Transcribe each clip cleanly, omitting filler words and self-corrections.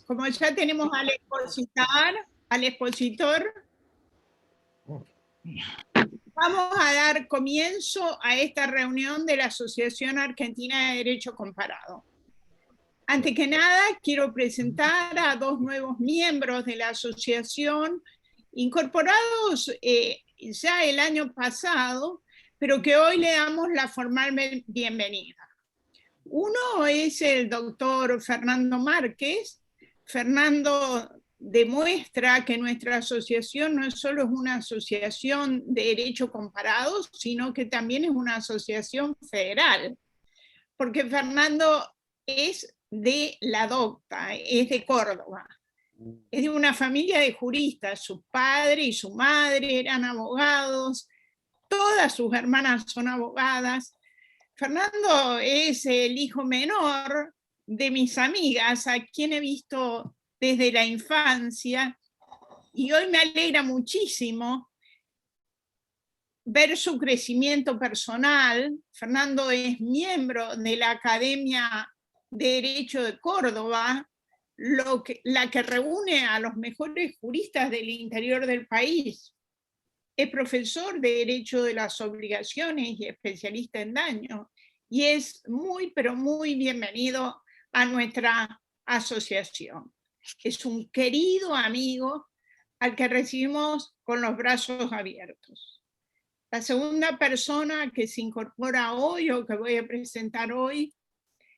Como ya tenemos al expositor, vamos a dar comienzo a esta reunión de la Asociación Argentina de Derecho Comparado. Antes que nada, quiero presentar a dos nuevos miembros de la asociación, incorporados ya el año pasado, pero que hoy le damos la formal bienvenida. Uno es el doctor Fernando Márquez. Fernando demuestra que nuestra asociación no solo es una asociación de derecho comparado, sino que también es una asociación federal, porque Fernando es de La Docta, es de Córdoba, es de una familia de juristas. Su padre y su madre eran abogados, todas sus hermanas son abogadas. Fernando es el hijo menor de mis amigas, a quien he visto desde la infancia, y hoy me alegra muchísimo ver su crecimiento personal. Fernando es miembro de la Academia de Derecho de Córdoba, la que reúne a los mejores juristas del interior del país. Es profesor de Derecho de las Obligaciones y especialista en daño, y es muy, pero muy bienvenido a nuestra asociación. Es un querido amigo al que recibimos con los brazos abiertos. La segunda persona que se incorpora hoy, o que voy a presentar hoy,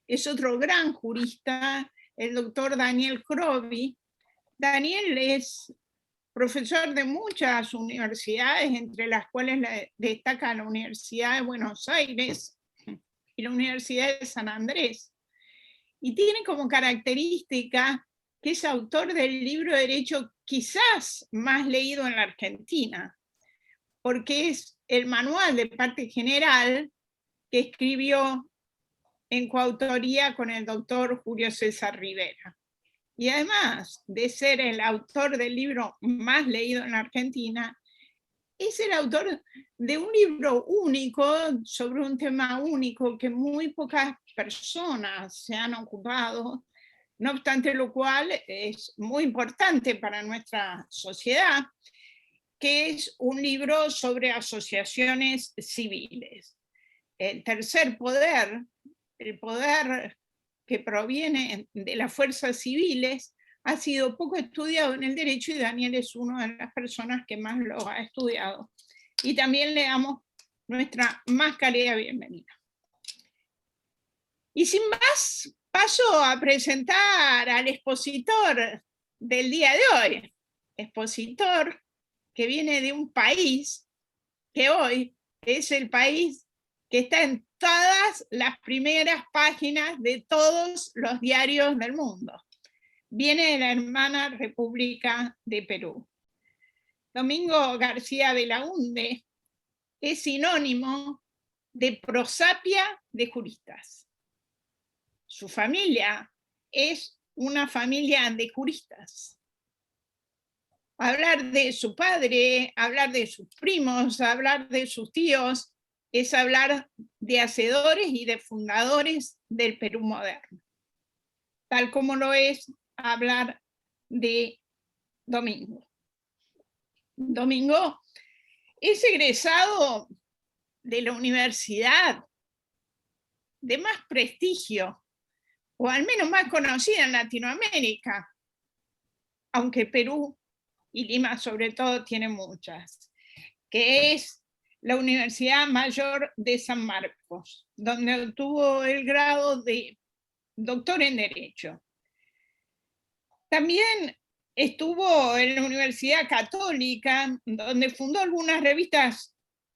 es otro gran jurista, el doctor Daniel Crovi. Daniel es profesor de muchas universidades, entre las cuales destaca la Universidad de Buenos Aires y la Universidad de San Andrés. Y tiene como característica que es autor del libro de Derecho quizás más leído en la Argentina, porque es el manual de parte general que escribió en coautoría con el doctor Julio César Rivera. Y además de ser el autor del libro más leído en la Argentina, es el autor de un libro único sobre un tema único que muy pocas personas se han ocupado, no obstante lo cual es muy importante para nuestra sociedad, que es un libro sobre asociaciones civiles. El tercer poder, el poder que proviene de las fuerzas civiles, ha sido poco estudiado en el derecho, y Daniel es una de las personas que más lo ha estudiado. Y también le damos nuestra más cálida bienvenida. Y sin más, paso a presentar al expositor del día de hoy. Expositor que viene de un país que hoy es el país que está en todas las primeras páginas de todos los diarios del mundo. Viene de la hermana República de Perú. Domingo García Belaunde es sinónimo de prosapia de juristas. Su familia es una familia de juristas. Hablar de su padre, hablar de sus primos, hablar de sus tíos, es hablar de hacedores y de fundadores del Perú moderno, tal como lo es hablar de Domingo. Domingo es egresado de la universidad de más prestigio, o al menos más conocida en Latinoamérica, aunque Perú y Lima sobre todo tiene muchas, que es la Universidad Mayor de San Marcos, donde obtuvo el grado de doctor en Derecho. También estuvo en la Universidad Católica, donde fundó algunas revistas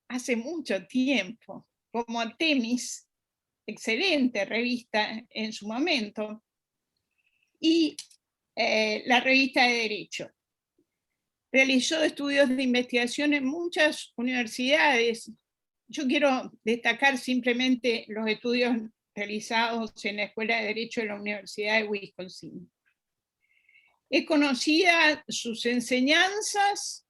hace mucho tiempo, como Temis, excelente revista en su momento, y la revista de Derecho. Realizó estudios de investigación en muchas universidades. Yo quiero destacar simplemente los estudios realizados en la Escuela de Derecho de la Universidad de Wisconsin. Es conocida sus enseñanzas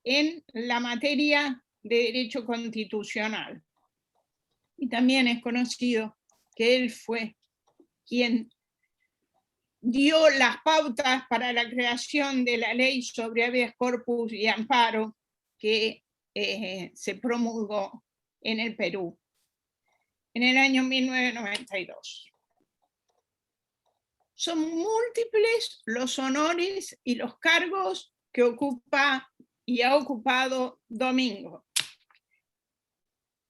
en la materia de Derecho Constitucional. Y también es conocido que él fue quien dio las pautas para la creación de la ley sobre habeas corpus y amparo que se promulgó en el Perú en el año 1992. Son múltiples los honores y los cargos que ocupa y ha ocupado Domingo.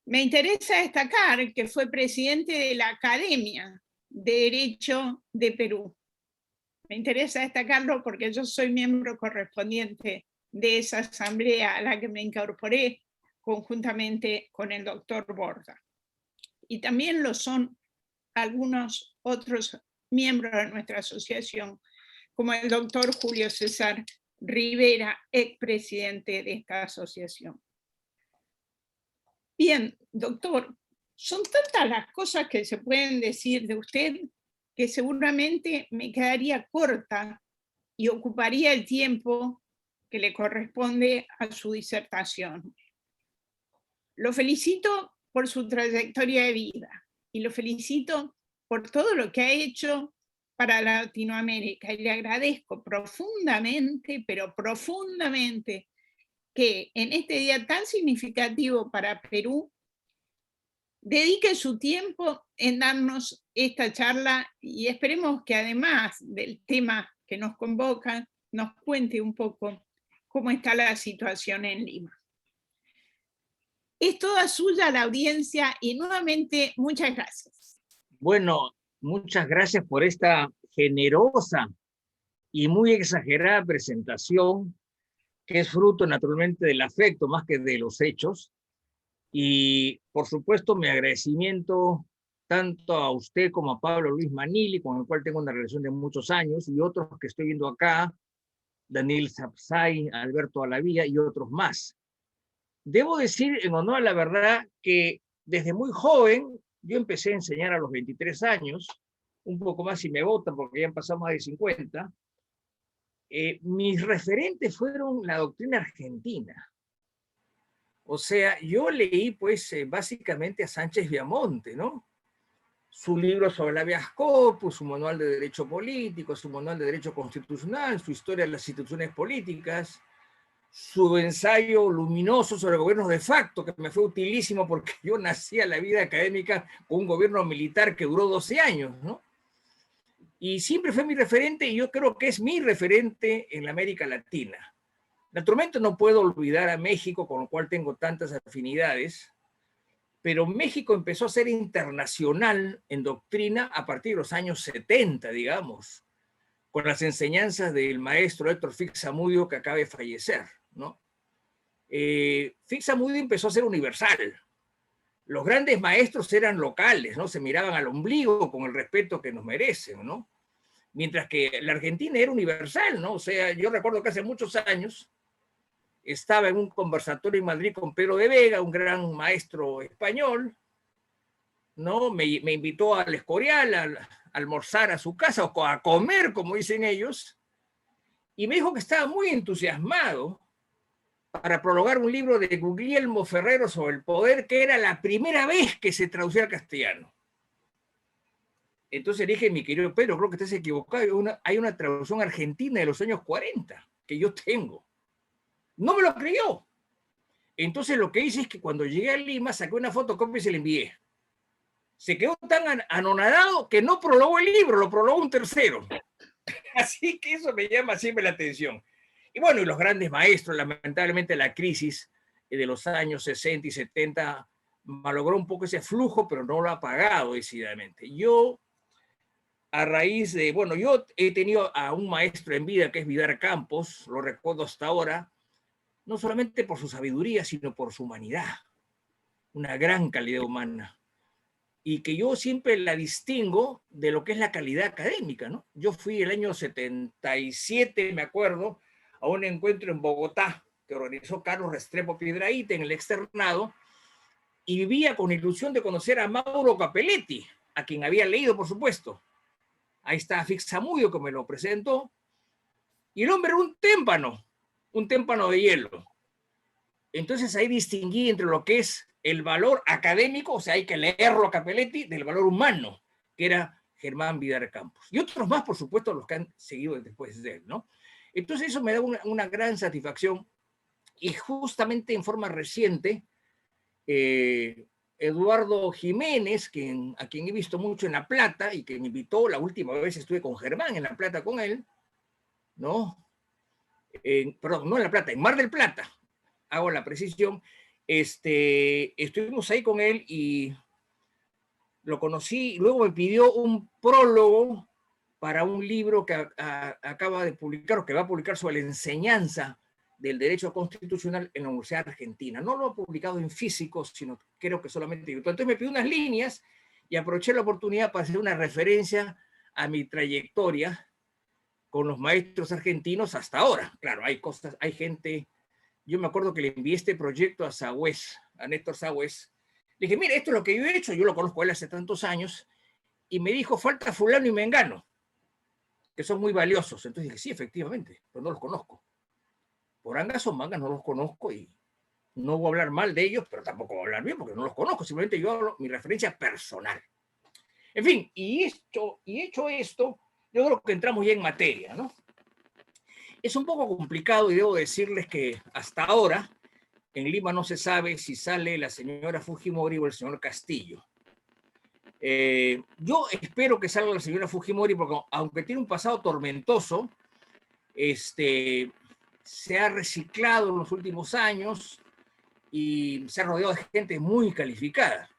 Me interesa destacar que fue presidente de la Academia de Derecho de Perú. Me interesa destacarlo porque yo soy miembro correspondiente de esa asamblea a la que me incorporé conjuntamente con el doctor Borda. Y también lo son algunos otros miembros de nuestra asociación, como el doctor Julio César Rivera, expresidente de esta asociación. Bien, doctor, son tantas las cosas que se pueden decir de usted que seguramente me quedaría corta y ocuparía el tiempo que le corresponde a su disertación. Lo felicito por su trayectoria de vida y lo felicito por todo lo que ha hecho para Latinoamérica y le agradezco profundamente, pero profundamente, que en este día tan significativo para Perú dedique su tiempo en darnos esta charla y esperemos que además del tema que nos convoca, nos cuente un poco cómo está la situación en Lima. Es toda suya la audiencia y nuevamente muchas gracias. Bueno, muchas gracias por esta generosa y muy exagerada presentación, que es fruto naturalmente del afecto más que de los hechos. Y por supuesto mi agradecimiento tanto a usted como a Pablo Luis Manili, con el cual tengo una relación de muchos años, y otros que estoy viendo acá, Daniel Sapsay, Alberto Alavía y otros más. Debo decir, en honor a la verdad, que desde muy joven, yo empecé a enseñar a los 23 años, un poco más si me votan porque ya han pasado más de 50, mis referentes fueron la doctrina argentina. O sea, yo leí pues básicamente a Sánchez Viamonte, ¿no? Su libro sobre el habeas corpus, su manual de derecho político, su manual de derecho constitucional, su historia de las instituciones políticas, su ensayo luminoso sobre gobiernos de facto, que me fue utilísimo porque yo nací a la vida académica con un gobierno militar que duró 12 años, ¿no? Y siempre fue mi referente y yo creo que es mi referente en la América Latina. Naturalmente no puedo olvidar a México, con lo cual tengo tantas afinidades, pero México empezó a ser internacional en doctrina a partir de los años 70, digamos, con las enseñanzas del maestro Héctor Fix-Zamudio, que acaba de fallecer, ¿no? Fix-Zamudio empezó a ser universal. Los grandes maestros eran locales, ¿no? Se miraban al ombligo con el respeto que nos merecen, ¿no? Mientras que la Argentina era universal, ¿no? O sea, yo recuerdo que hace muchos años estaba en un conversatorio en Madrid con Pedro de Vega, un gran maestro español, ¿no? Me invitó al Escorial a almorzar a su casa, o a comer, como dicen ellos, y me dijo que estaba muy entusiasmado para prologar un libro de Guglielmo Ferrero sobre el poder, que era la primera vez que se traducía al castellano. Entonces dije, mi querido Pedro, creo que estás equivocado, hay una traducción argentina de los años 40 que yo tengo. No me lo creyó. Entonces lo que hice es que cuando llegué a Lima saqué una fotocopia y se la envié. Se quedó tan anonadado que no prologó el libro, lo prologó un tercero. Así que eso me llama siempre la atención. Y bueno, y los grandes maestros, lamentablemente la crisis de los años 60 y 70 malogró un poco ese flujo, pero no lo ha pagado decididamente. Yo, a raíz de, bueno, yo he tenido a un maestro en vida que es Vidar Campos, lo recuerdo hasta ahora, no solamente por su sabiduría, sino por su humanidad, una gran calidad humana, y que yo siempre la distingo de lo que es la calidad académica, ¿no? Yo fui el año 77, me acuerdo, a un encuentro en Bogotá que organizó Carlos Restrepo Piedrahita en el externado, y vivía con ilusión de conocer a Mauro Capelletti, a quien había leído, por supuesto. Ahí está Fix-Zamudio, que me lo presentó, y el hombre era un témpano de hielo. Entonces ahí distinguí entre lo que es el valor académico, o sea, hay que leerlo a Capelletti, del valor humano, que era Germán Vidal Campos. Y otros más, por supuesto, los que han seguido después de él, ¿no? Entonces eso me da una gran satisfacción. Y justamente en forma reciente, Eduardo Jiménez, a quien he visto mucho en La Plata y que me invitó, la última vez estuve con Germán en La Plata con él, ¿no? Perdón, no en La Plata, en Mar del Plata, hago la precisión, estuvimos ahí con él y lo conocí, luego me pidió un prólogo para un libro que acaba de publicar, o que va a publicar, sobre la enseñanza del derecho constitucional en la Universidad Argentina. No lo ha publicado en físico, sino creo que solamente virtual. Entonces me pidió unas líneas y aproveché la oportunidad para hacer una referencia a mi trayectoria con los maestros argentinos hasta ahora. Claro, hay cosas, hay gente. Yo me acuerdo que le envié este proyecto a Sagüez, a Néstor Sagüez. Le dije, mira, esto es lo que yo he hecho, yo lo conozco a él hace tantos años, y me dijo, falta fulano y mengano, que son muy valiosos. Entonces dije, sí, efectivamente, pero no los conozco. Por angas o mangas no los conozco y no voy a hablar mal de ellos, pero tampoco voy a hablar bien porque no los conozco, simplemente yo hablo mi referencia personal. En fin, y hecho esto, yo creo que entramos ya en materia, ¿no? Es un poco complicado y debo decirles que hasta ahora en Lima no se sabe si sale la señora Fujimori o el señor Castillo. Yo espero que salga la señora Fujimori porque aunque tiene un pasado tormentoso, se ha reciclado en los últimos años y se ha rodeado de gente muy calificada.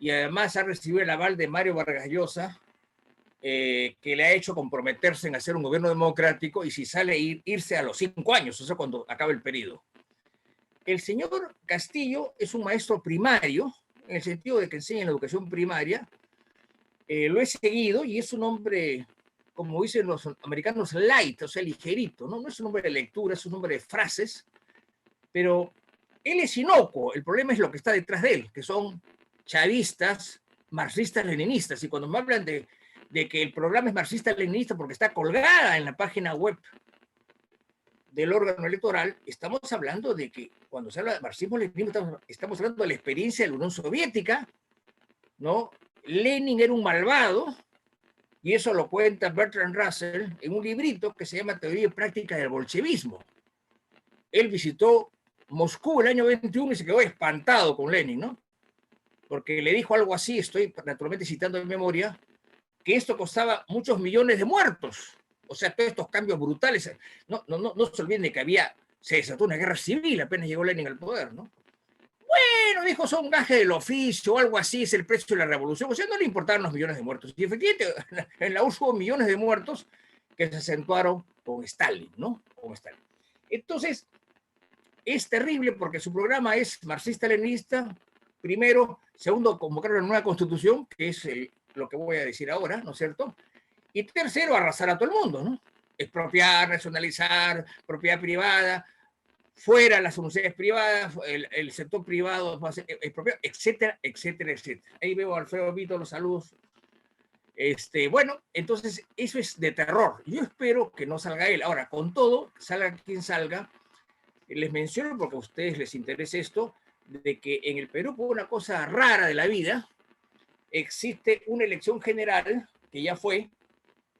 Y además ha recibido el aval de Mario Vargas Llosa, que le ha hecho comprometerse en hacer un gobierno democrático y si sale irse a los 5 años, o sea, cuando acabe el periodo. El señor Castillo es un maestro primario, en el sentido de que enseña en la educación primaria. Lo he seguido y es un hombre, como dicen los americanos, light, o sea, ligerito, ¿no? No es un hombre de lectura, es un hombre de frases, pero él es inocuo. El problema es lo que está detrás de él, que son chavistas, marxistas-leninistas. Y cuando me hablan de que el programa es marxista-leninista porque está colgada en la página web del órgano electoral, estamos hablando de que cuando se habla de marxismo-leninismo estamos hablando de la experiencia de la Unión Soviética, ¿no? Lenin era un malvado, y eso lo cuenta Bertrand Russell en un librito que se llama Teoría y Práctica del Bolchevismo. Él visitó Moscú el año 21 y se quedó espantado con Lenin, ¿no? Porque le dijo algo así, estoy naturalmente citando de memoria, que esto costaba muchos millones de muertos. O sea, todos estos cambios brutales. No se olviden de que se desató una guerra civil apenas llegó Lenin al poder, ¿no? Bueno, dijo, son gajes del oficio o algo así, es el precio de la revolución. O sea, no le importaban los millones de muertos. Y efectivamente, en la URSS hubo millones de muertos que se acentuaron con Stalin, ¿no? Con Stalin. Entonces, es terrible porque su programa es marxista-leninista, primero. Segundo, convocar una nueva constitución, que es lo que voy a decir ahora, ¿no es cierto? Y tercero, arrasar a todo el mundo, ¿no? Expropiar, nacionalizar, propiedad privada, fuera las universidades privadas, el sector privado, etcétera, etcétera, etcétera. Ahí veo a Alfredo Vito, los saludos. Bueno, entonces eso es de terror. Yo espero que no salga él. Ahora, con todo, salga quien salga, les menciono porque a ustedes les interesa esto, de que en el Perú, por una cosa rara de la vida, existe una elección general, que ya fue,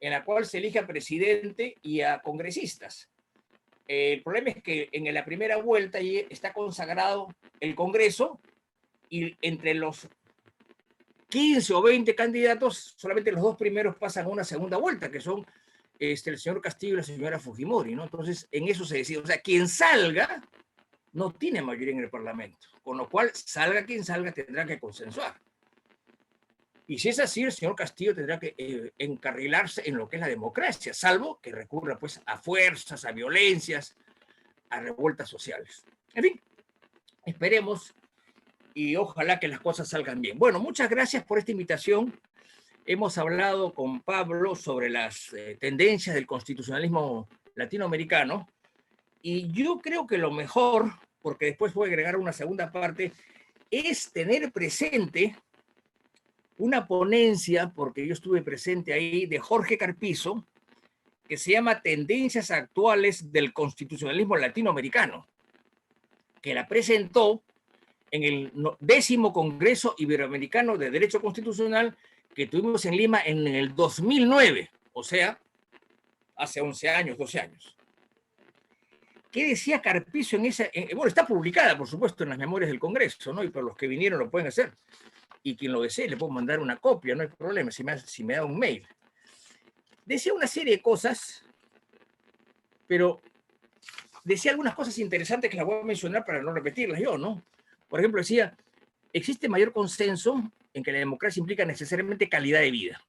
en la cual se elige a presidente y a congresistas. El problema es que en la primera vuelta está consagrado el Congreso y entre los 15 o 20 candidatos, solamente los 2 primeros pasan a una segunda vuelta, que son el señor Castillo y la señora Fujimori, ¿no? Entonces, en eso se decide. O sea, quien salga no tiene mayoría en el Parlamento, con lo cual, salga quien salga, tendrá que consensuar. Y si es así, el señor Castillo tendrá que encarrilarse en lo que es la democracia, salvo que recurra pues a fuerzas, a violencias, a revueltas sociales. En fin, esperemos y ojalá que las cosas salgan bien. Bueno, muchas gracias por esta invitación. Hemos hablado con Pablo sobre las tendencias del constitucionalismo latinoamericano y yo creo que lo mejor, porque después voy a agregar una segunda parte, es tener presente una ponencia, porque yo estuve presente ahí, de Jorge Carpizo, que se llama Tendencias Actuales del Constitucionalismo Latinoamericano, que la presentó en el 10º Congreso Iberoamericano de Derecho Constitucional, que tuvimos en Lima en el 2009, o sea, hace 11 años, 12 años. ¿Qué decía Carpizo en esa? Bueno, está publicada, por supuesto, en las memorias del Congreso, ¿no? Y para los que vinieron lo pueden hacer. Y quien lo desee, le puedo mandar una copia, no hay problema, si me da un mail. Decía una serie de cosas, pero decía algunas cosas interesantes que las voy a mencionar para no repetirlas yo, ¿no? Por ejemplo, decía, existe mayor consenso en que la democracia implica necesariamente calidad de vida.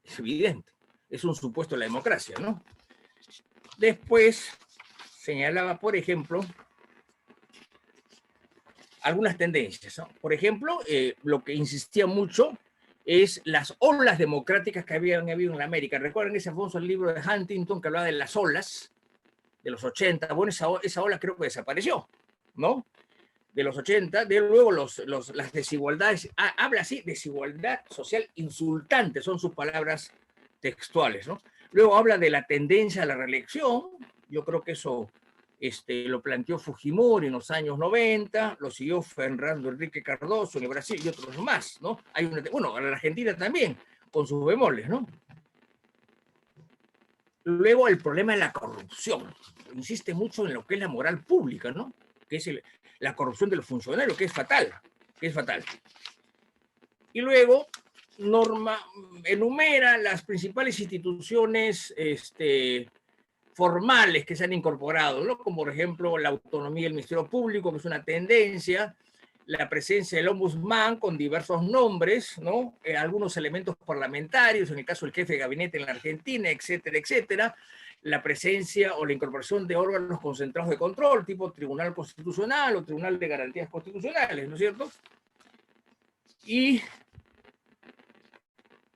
Es evidente, es un supuesto de la democracia, ¿no? Después señalaba, por ejemplo, algunas tendencias, ¿no? Por ejemplo, lo que insistía mucho es las olas democráticas que habían habido en la América. ¿Recuerdan ese famoso libro de Huntington que hablaba de las olas de los 80? Bueno, esa ola creo que desapareció, ¿no? De los 80, de luego las desigualdades, habla así, desigualdad social insultante, son sus palabras textuales, ¿no? Luego habla de la tendencia a la reelección, yo creo que eso lo planteó Fujimori en los años 90, lo siguió Fernando Enrique Cardoso en el Brasil y otros más, ¿no? Bueno, en la Argentina también, con sus bemoles, ¿no? Luego el problema de la corrupción, insiste mucho en lo que es la moral pública, ¿no? Que es la corrupción de los funcionarios, que es fatal, Y luego enumera las principales instituciones formales que se han incorporado, ¿no? Como por ejemplo la autonomía del Ministerio Público, que es una tendencia, la presencia del ombudsman con diversos nombres, ¿no? Algunos elementos parlamentarios, en el caso del jefe de gabinete en la Argentina, etcétera, etcétera, la presencia o la incorporación de órganos concentrados de control, tipo Tribunal Constitucional o Tribunal de Garantías Constitucionales, ¿no es cierto? Y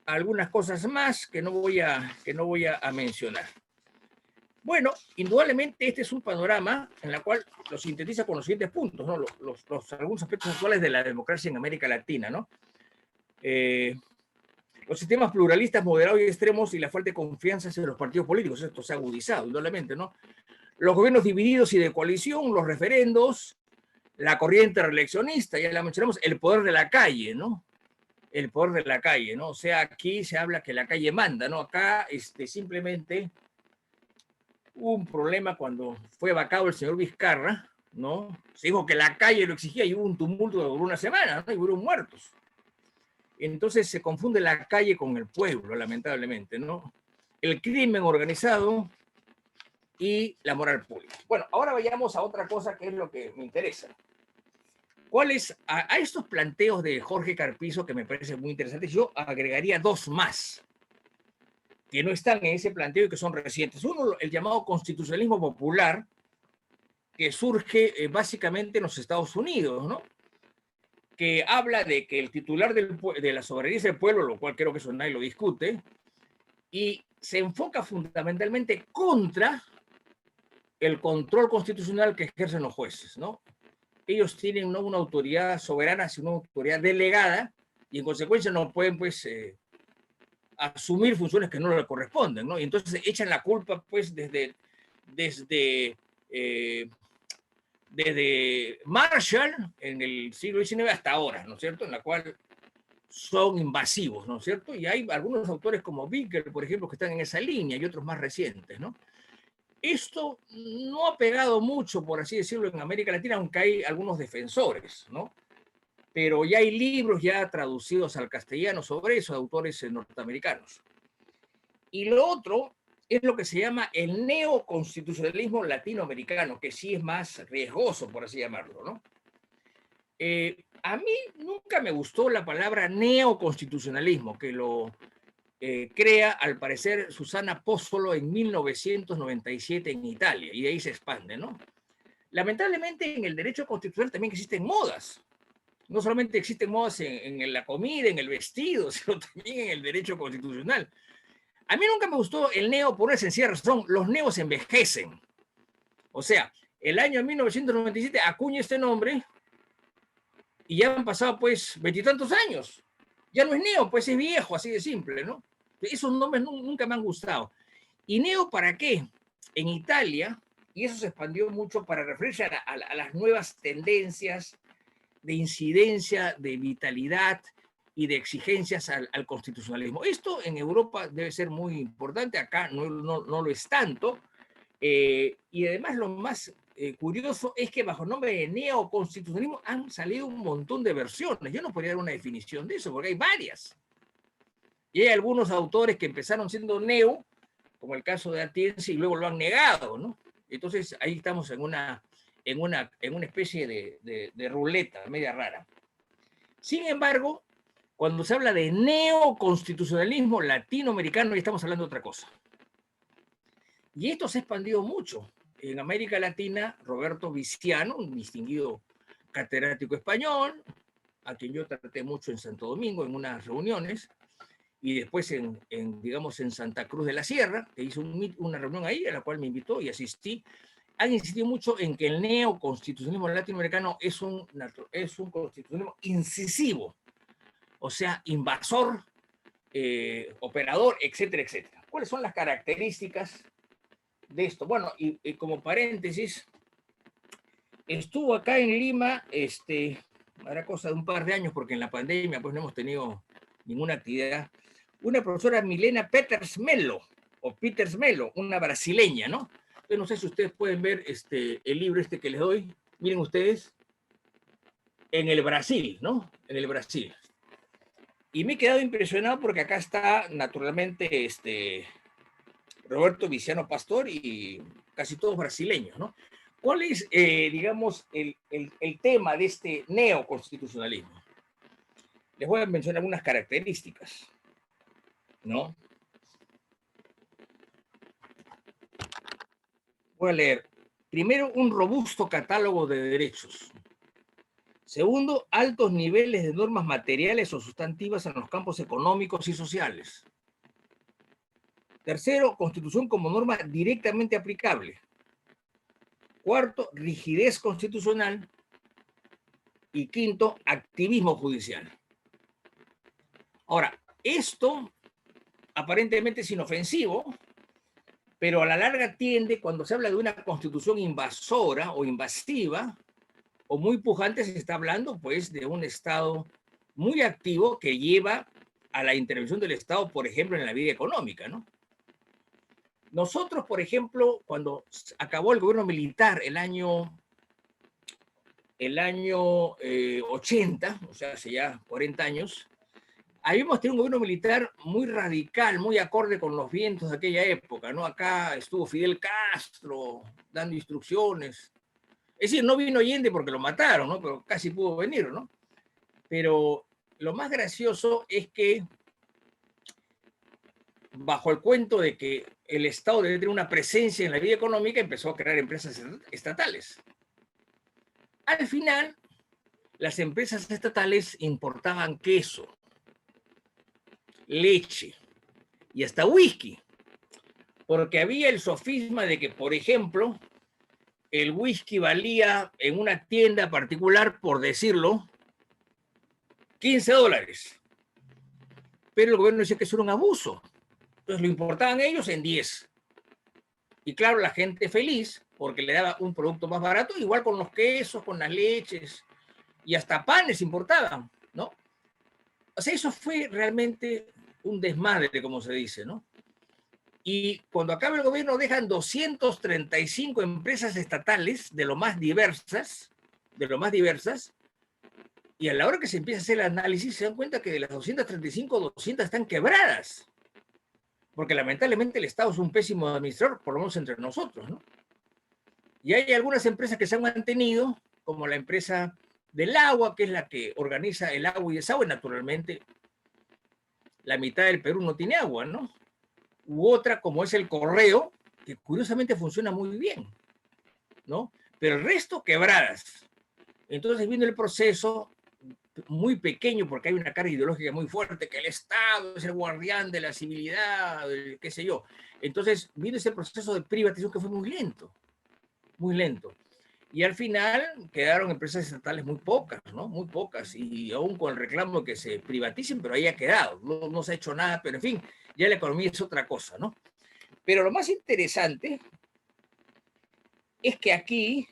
algunas cosas más que no voy a mencionar. Bueno, indudablemente este es un panorama en el cual lo sintetiza con los siguientes puntos, ¿no? Algunos aspectos actuales de la democracia en América Latina, ¿no? Los sistemas pluralistas, moderados y extremos y la falta de confianza en los partidos políticos, esto se ha agudizado, indudablemente, ¿no? Los gobiernos divididos y de coalición, los referendos, la corriente reeleccionista, ya la mencionamos, el poder de la calle, ¿no? El poder de la calle, ¿no? O sea, aquí se habla que la calle manda, ¿no? Acá simplemente hubo un problema cuando fue vacado el señor Vizcarra, ¿no? Se dijo que la calle lo exigía y hubo un tumulto de una semana, ¿no? Y hubo muertos. Entonces se confunde la calle con el pueblo, lamentablemente, ¿no? El crimen organizado y la moral pública. Bueno, ahora vayamos a otra cosa que es lo que me interesa. ¿Cuáles a estos planteos de Jorge Carpizo que me parecen muy interesantes? Yo agregaría dos más que no están en ese planteo y que son recientes. Uno, el llamado constitucionalismo popular, que surge básicamente en los Estados Unidos, ¿no? Que habla de que el titular de la soberanía es el pueblo, lo cual creo que eso nadie lo discute, y se enfoca fundamentalmente contra el control constitucional que ejercen los jueces, ¿no? Ellos tienen no una autoridad soberana, sino una autoridad delegada, y en consecuencia no pueden, pues, asumir funciones que no le corresponden, ¿no? Y entonces echan la culpa, pues, desde Marshall en el siglo XIX hasta ahora, ¿no es cierto? En la cual son invasivos, ¿no es cierto? Y hay algunos autores como Bickel, por ejemplo, que están en esa línea y otros más recientes, ¿no? Esto no ha pegado mucho, por así decirlo, en América Latina, aunque hay algunos defensores, ¿no? Pero ya hay libros ya traducidos al castellano sobre eso, de autores norteamericanos. Y lo otro es lo que se llama el neoconstitucionalismo latinoamericano, que sí es más riesgoso, por así llamarlo, ¿no? A mí nunca me gustó la palabra neoconstitucionalismo, que lo crea, al parecer, Susana Pozzolo en 1997 en Italia, y de ahí se expande, ¿no? Lamentablemente, en el derecho constitucional también existen modas. No solamente existen modas en la comida, en el vestido, sino también en el derecho constitucional. A mí nunca me gustó el neo por una sencilla razón. Los neos envejecen. O sea, el año 1997 acuña este nombre y ya han pasado pues veintitantos años. Ya no es neo, pues es viejo, así de simple, ¿no? Esos nombres nunca me han gustado. ¿Y neo para qué? En Italia, y eso se expandió mucho para referirse a las nuevas tendencias de incidencia, de vitalidad y de exigencias al constitucionalismo. Esto en Europa debe ser muy importante, acá no lo es tanto, y además lo más curioso es que bajo el nombre de neoconstitucionalismo han salido un montón de versiones. Yo no podría dar una definición de eso, porque hay varias. Y hay algunos autores que empezaron siendo neo, como el caso de Atienza, y luego lo han negado, ¿no? Entonces ahí estamos en una especie de ruleta media rara. Sin embargo, cuando se habla de neoconstitucionalismo latinoamericano, ya estamos hablando de otra cosa. Y esto se ha expandido mucho. En América Latina, Roberto Viciano, un distinguido catedrático español, a quien yo traté mucho en Santo Domingo en unas reuniones, y después digamos, en Santa Cruz de la Sierra, que hizo una reunión ahí a la cual me invitó y asistí, han insistido mucho en que el neoconstitucionalismo latinoamericano es un constitucionalismo incisivo, o sea, invasor, operador, etcétera, etcétera. ¿Cuáles son las características de esto? Bueno, y como paréntesis, estuvo acá en Lima, era cosa de un par de años, porque en la pandemia pues no hemos tenido ninguna actividad, una profesora Milena Peters Melo, o Peters Melo, una brasileña, ¿no? Yo no sé si ustedes pueden ver el libro que les doy. Miren ustedes, en el Brasil, ¿no? En el Brasil. Y me he quedado impresionado porque acá está, naturalmente, Roberto Viciano Pastor y casi todos brasileños, ¿no? ¿Cuál es, digamos, el tema de este neoconstitucionalismo? Les voy a mencionar algunas características, ¿no? Voy a leer. Primero, un robusto catálogo de derechos. Segundo, altos niveles de normas materiales o sustantivas en los campos económicos y sociales. Tercero, constitución como norma directamente aplicable. Cuarto, rigidez constitucional. Y quinto, activismo judicial. Ahora, esto aparentemente es inofensivo, pero a la larga tiende, cuando se habla de una constitución invasora o invasiva, o muy pujante, se está hablando pues de un Estado muy activo que lleva a la intervención del Estado, por ejemplo, en la vida económica, ¿no? Nosotros, por ejemplo, cuando acabó el gobierno militar el año 80, o sea, hace ya 40 años, habíamos tenido un gobierno militar muy radical, muy acorde con los vientos de aquella época, ¿no? Acá estuvo Fidel Castro dando instrucciones. Es decir, no vino Allende porque lo mataron, ¿no? Pero casi pudo venir, ¿no? Pero lo más gracioso es que, bajo el cuento de que el Estado debe tener una presencia en la vida económica, empezó a crear empresas estatales. Al final, las empresas estatales importaban queso, leche y hasta whisky, porque había el sofisma de que, por ejemplo, el whisky valía en una tienda particular, por decirlo, $15. Pero el gobierno decía que eso era un abuso. Entonces lo importaban ellos en 10. Y claro, la gente feliz, porque le daba un producto más barato, igual con los quesos, con las leches, y hasta panes importaban, ¿no? O sea, eso fue realmente un desmadre, como se dice, ¿no? Y cuando acaba el gobierno dejan 235 empresas estatales de lo más diversas, y a la hora que se empieza a hacer el análisis se dan cuenta que de las 235, 200 están quebradas, porque lamentablemente el Estado es un pésimo administrador, por lo menos entre nosotros, ¿no? Y hay algunas empresas que se han mantenido, como la empresa del agua, que es la que organiza el agua y desagüe, naturalmente la mitad del Perú no tiene agua, ¿no? U otra, como es el correo, que curiosamente funciona muy bien, ¿no? Pero el resto quebradas. Entonces viene el proceso muy pequeño, porque hay una carga ideológica muy fuerte, que el Estado es el guardián de la civilidad, qué sé yo. Entonces vino ese proceso de privatización que fue muy lento, muy lento. Y al final quedaron empresas estatales muy pocas, ¿no? Muy pocas, y aún con el reclamo de que se privaticen, pero ahí ha quedado, no se ha hecho nada, pero en fin, ya la economía es otra cosa, ¿no? Pero lo más interesante es que aquí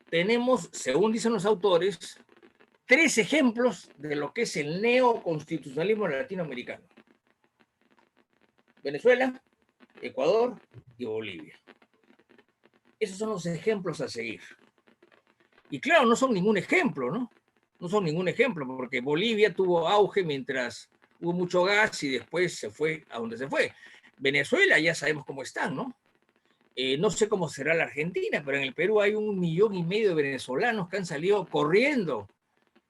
tenemos, según dicen los autores, 3 ejemplos de lo que es el neoconstitucionalismo latinoamericano: Venezuela, Ecuador y Bolivia. Esos son los ejemplos a seguir. Y claro, no son ningún ejemplo, ¿no? No son ningún ejemplo, porque Bolivia tuvo auge mientras hubo mucho gas y después se fue a donde se fue. Venezuela ya sabemos cómo están, ¿no? No sé cómo será la Argentina, pero en el Perú hay 1,5 millones de venezolanos que han salido corriendo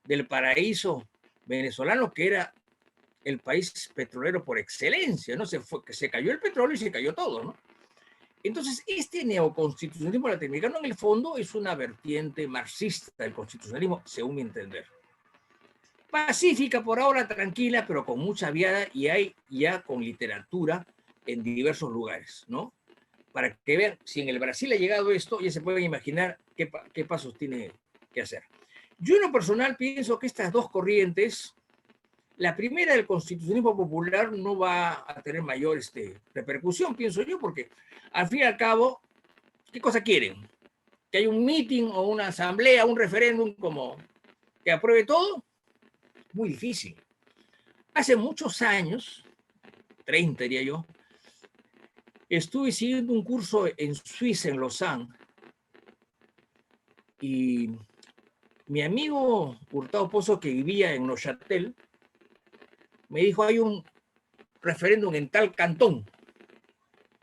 del paraíso venezolano, que era el país petrolero por excelencia, ¿no? Se cayó el petróleo y se cayó todo, ¿no? Entonces, este neoconstitucionalismo latinoamericano en el fondo es una vertiente marxista del constitucionalismo, según mi entender. Pacífica por ahora, tranquila, pero con mucha viada, y hay ya con literatura en diversos lugares, ¿no? Para que vean, si en el Brasil ha llegado esto, ya se pueden imaginar qué pasos tiene que hacer. Yo en lo personal pienso que estas dos corrientes, la primera del constitucionalismo popular, no va a tener mayor repercusión, pienso yo, porque al fin y al cabo, ¿qué cosa quieren? ¿Que haya un meeting o una asamblea, un referéndum como que apruebe todo? Muy difícil. Hace muchos años, 30 diría yo, estuve siguiendo un curso en Suiza, en Lausanne, y mi amigo Hurtado Pozo, que vivía en Neuchâtel, me dijo, hay un referéndum en tal cantón,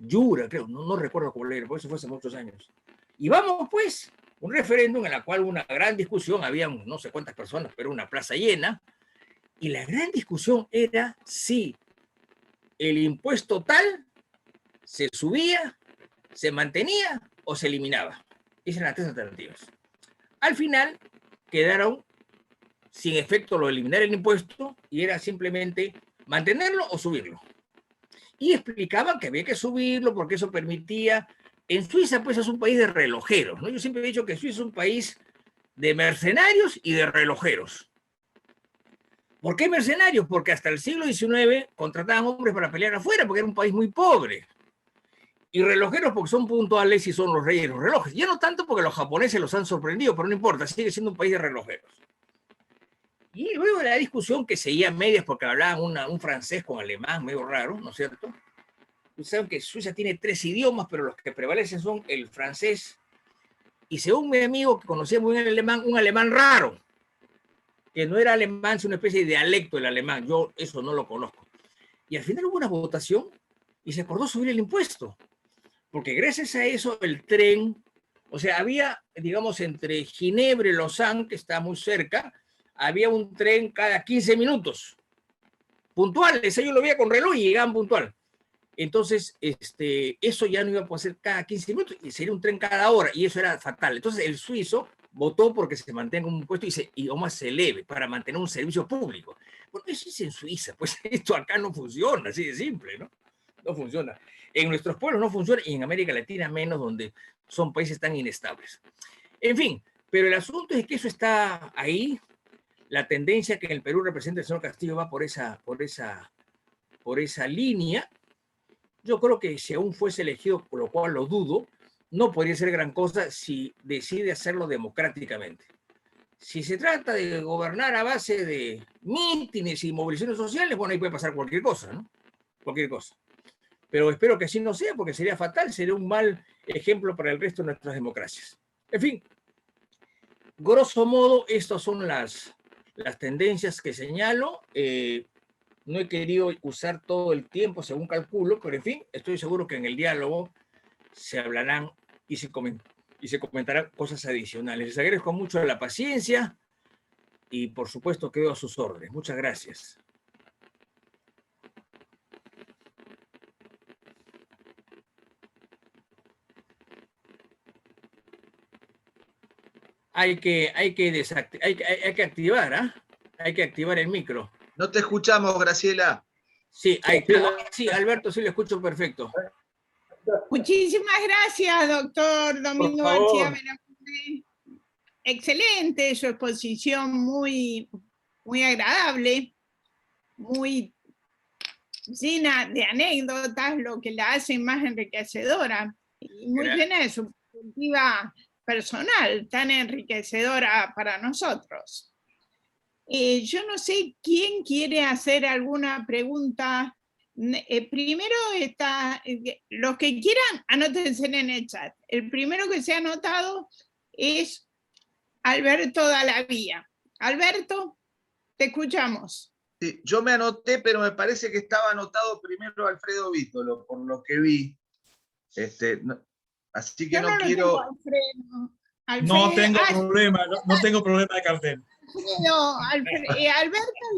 Jura, creo, no recuerdo cuál era, por eso fue hace muchos años. Y vamos, pues, un referéndum en la cual hubo una gran discusión, había no sé cuántas personas, pero una plaza llena, y la gran discusión era si el impuesto tal se subía, se mantenía o se eliminaba. Esas eran las 3 alternativas. Al final quedaron sin efecto lo de eliminar el impuesto y era simplemente mantenerlo o subirlo. Y explicaban que había que subirlo porque eso permitía... En Suiza, pues, es un país de relojeros, ¿no? Yo siempre he dicho que Suiza es un país de mercenarios y de relojeros. ¿Por qué mercenarios? Porque hasta el siglo XIX contrataban hombres para pelear afuera, porque era un país muy pobre. Y relojeros porque son puntuales y son los reyes de los relojes. Ya no tanto porque los japoneses los han sorprendido, pero no importa, sigue siendo un país de relojeros. Y luego de la discusión que seguía a medias porque hablaban un francés con alemán medio raro, ¿no es cierto? Ustedes saben que Suiza tiene 3 idiomas, pero los que prevalecen son el francés y, según mi amigo que conocía muy bien el alemán, un alemán raro, que no era alemán, sino una especie de dialecto del alemán. Yo eso no lo conozco. Y al final hubo una votación y se acordó subir el impuesto, porque gracias a eso el tren, o sea, había, digamos, entre Ginebra y Lausanne, que está muy cerca, había un tren cada 15 minutos, puntuales, yo lo veía con reloj y llegaban puntual. Entonces, eso ya no iba a poder ser cada 15 minutos, y sería un tren cada hora, y eso era fatal. Entonces, el suizo votó porque se mantenga un impuesto y aún más se eleve para mantener un servicio público. Bueno, eso es en Suiza, pues esto acá no funciona, así de simple, ¿no? No funciona. En nuestros pueblos no funciona, y en América Latina menos, donde son países tan inestables. En fin, pero el asunto es que eso está ahí. La tendencia que en el Perú representa el señor Castillo va por esa línea. Yo creo que si aún fuese elegido, por lo cual lo dudo, no podría ser gran cosa si decide hacerlo democráticamente. Si se trata de gobernar a base de mítines y movilizaciones sociales, bueno, ahí puede pasar cualquier cosa, ¿no? Cualquier cosa. Pero espero que así no sea, porque sería fatal, sería un mal ejemplo para el resto de nuestras democracias. En fin, grosso modo, estas son las tendencias que señalo. No he querido usar todo el tiempo, según calculo, pero en fin, estoy seguro que en el diálogo se hablarán y se comentarán cosas adicionales. Les agradezco mucho la paciencia y, por supuesto, quedo a sus órdenes. Muchas gracias. Hay que activar, ¿ah? Hay que activar el micro. No te escuchamos, Graciela. Sí, sí, Alberto, sí lo escucho perfecto. Muchísimas gracias, doctor Domingo García Benavides. Excelente su exposición, muy, muy agradable, muy llena de anécdotas, lo que la hace más enriquecedora, y muy llena de su perspectiva personal, tan enriquecedora para nosotros. Yo no sé quién quiere hacer alguna pregunta. Primero está, los que quieran, anótense en el chat. El primero que se ha anotado es Alberto Dallavía. Alberto, te escuchamos. Sí, yo me anoté, pero me parece que estaba anotado primero Alfredo Vítolo, por lo que vi. Así que Yo no no lo quiero... tengo, Alfredo. No tengo problema, no tengo problema de cartel. Alberto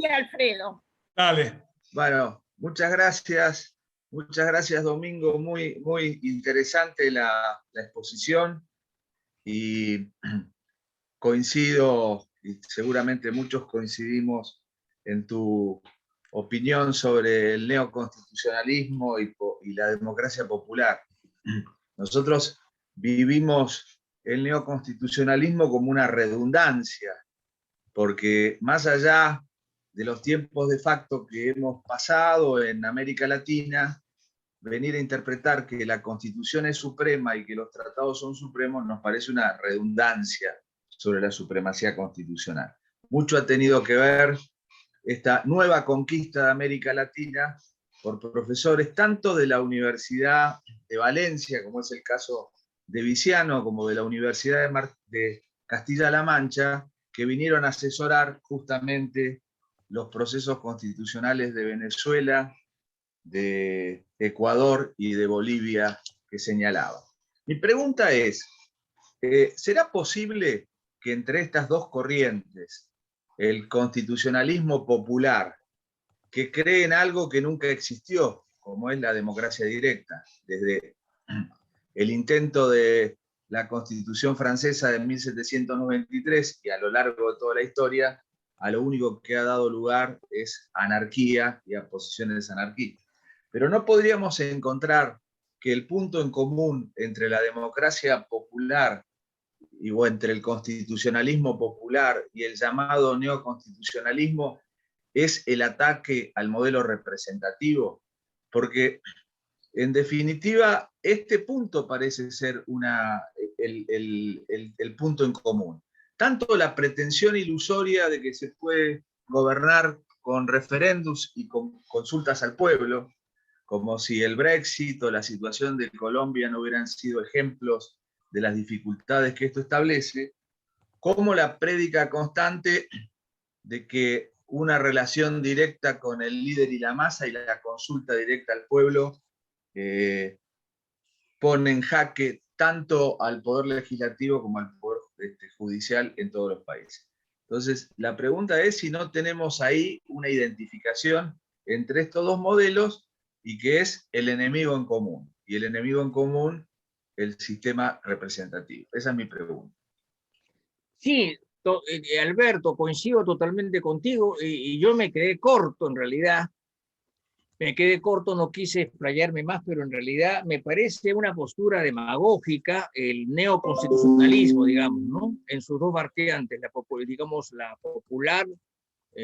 y Alfredo. Dale. Bueno, muchas gracias. Muchas gracias, Domingo. Muy, muy interesante la exposición. Y coincido, y seguramente muchos coincidimos en tu opinión sobre el neoconstitucionalismo y la democracia popular. Nosotros vivimos el neoconstitucionalismo como una redundancia, porque más allá de los tiempos de facto que hemos pasado en América Latina, venir a interpretar que la Constitución es suprema y que los tratados son supremos nos parece una redundancia sobre la supremacía constitucional. Mucho ha tenido que ver esta nueva conquista de América Latina por profesores tanto de la Universidad de Valencia, como es el caso de Viciano, como de la Universidad de Castilla-La Mancha, que vinieron a asesorar justamente los procesos constitucionales de Venezuela, de Ecuador y de Bolivia que señalaba. Mi pregunta es, ¿será posible que entre estas dos corrientes, el constitucionalismo popular, que cree en algo que nunca existió, como es la democracia directa, desde el intento de la Constitución francesa de 1793 y a lo largo de toda la historia, a lo único que ha dado lugar es anarquía y a posiciones anarquistas? Pero no podríamos encontrar que el punto en común entre la democracia popular o entre el constitucionalismo popular y el llamado neoconstitucionalismo es el ataque al modelo representativo, porque en definitiva este punto parece ser el punto en común. Tanto la pretensión ilusoria de que se puede gobernar con referéndums y con consultas al pueblo, como si el Brexit o la situación de Colombia no hubieran sido ejemplos de las dificultades que esto establece, como la prédica constante de que una relación directa con el líder y la masa y la consulta directa al pueblo pone en jaque tanto al poder legislativo como al poder judicial en todos los países. Entonces, la pregunta es si no tenemos ahí una identificación entre estos dos modelos y que es el enemigo en común. Y el enemigo en común, el sistema representativo. Esa es mi pregunta. Sí, Alberto, coincido totalmente contigo y yo me quedé corto en realidad. Me quedé corto, no quise explayarme más, pero en realidad me parece una postura demagógica el neoconstitucionalismo, digamos, ¿no? En sus dos variantes, digamos, la popular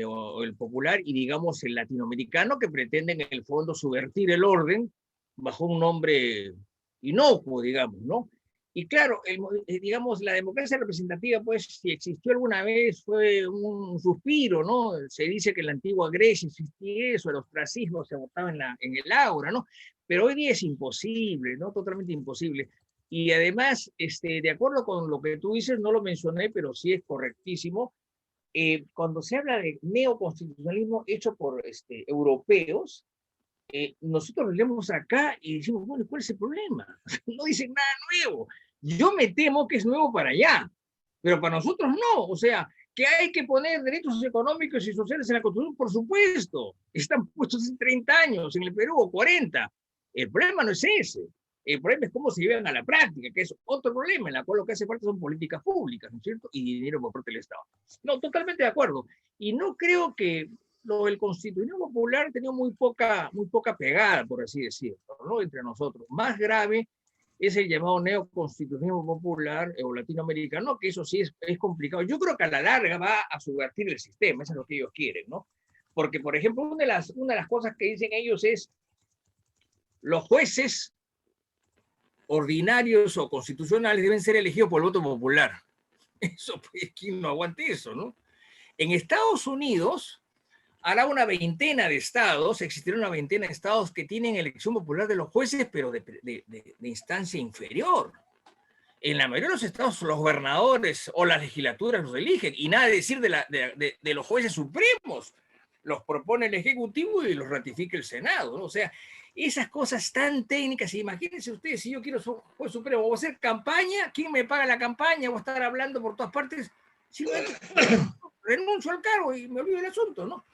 o el popular y digamos el latinoamericano, que pretenden en el fondo subvertir el orden bajo un nombre inocuo, digamos, ¿no? Y claro, digamos, la democracia representativa, pues, si existió alguna vez, fue un suspiro, ¿no? Se dice que en la antigua Grecia existía eso, el ostracismo se votaba en el ágora, ¿no? Pero hoy día es imposible, ¿no? Totalmente imposible. Y además, de acuerdo con lo que tú dices, no lo mencioné, pero sí es correctísimo, cuando se habla de neoconstitucionalismo hecho por europeos, nosotros lo leemos acá y decimos, bueno, ¿cuál es el problema? No dicen nada nuevo. Yo me temo que es nuevo para allá, pero para nosotros no. O sea, que hay que poner derechos económicos y sociales en la Constitución, por supuesto. Están puestos hace 30 años en el Perú o 40. El problema no es ese. El problema es cómo se llevan a la práctica, que es otro problema, en la cual lo que hace falta son políticas públicas, ¿no es cierto? Y dinero por parte del Estado. No, totalmente de acuerdo. Y no creo que lo del constitucionalismo popular ha tenido muy poca pegada, por así decirlo, ¿no? Entre nosotros. Más grave es el llamado neoconstitucionalismo popular o latinoamericano, que eso sí es complicado. Yo creo que a la larga va a subvertir el sistema, eso es lo que ellos quieren, ¿no? Porque, por ejemplo, una de las cosas que dicen ellos es los jueces ordinarios o constitucionales deben ser elegidos por el voto popular. Eso, pues, ¿quién no aguante eso, no? En Estados Unidos, hará una veintena de estados, existirá una veintena de estados que tienen elección popular de los jueces, pero de instancia inferior. En la mayoría de los estados, los gobernadores o las legislaturas los eligen, y nada de decir de los jueces supremos. Los propone el Ejecutivo y los ratifica el Senado, ¿no? O sea, esas cosas tan técnicas. Imagínense ustedes, si yo quiero ser juez supremo, voy a hacer campaña, ¿quién me paga la campaña? Voy a estar hablando por todas partes. Si no, renuncio al cargo y me olvido del asunto, ¿no?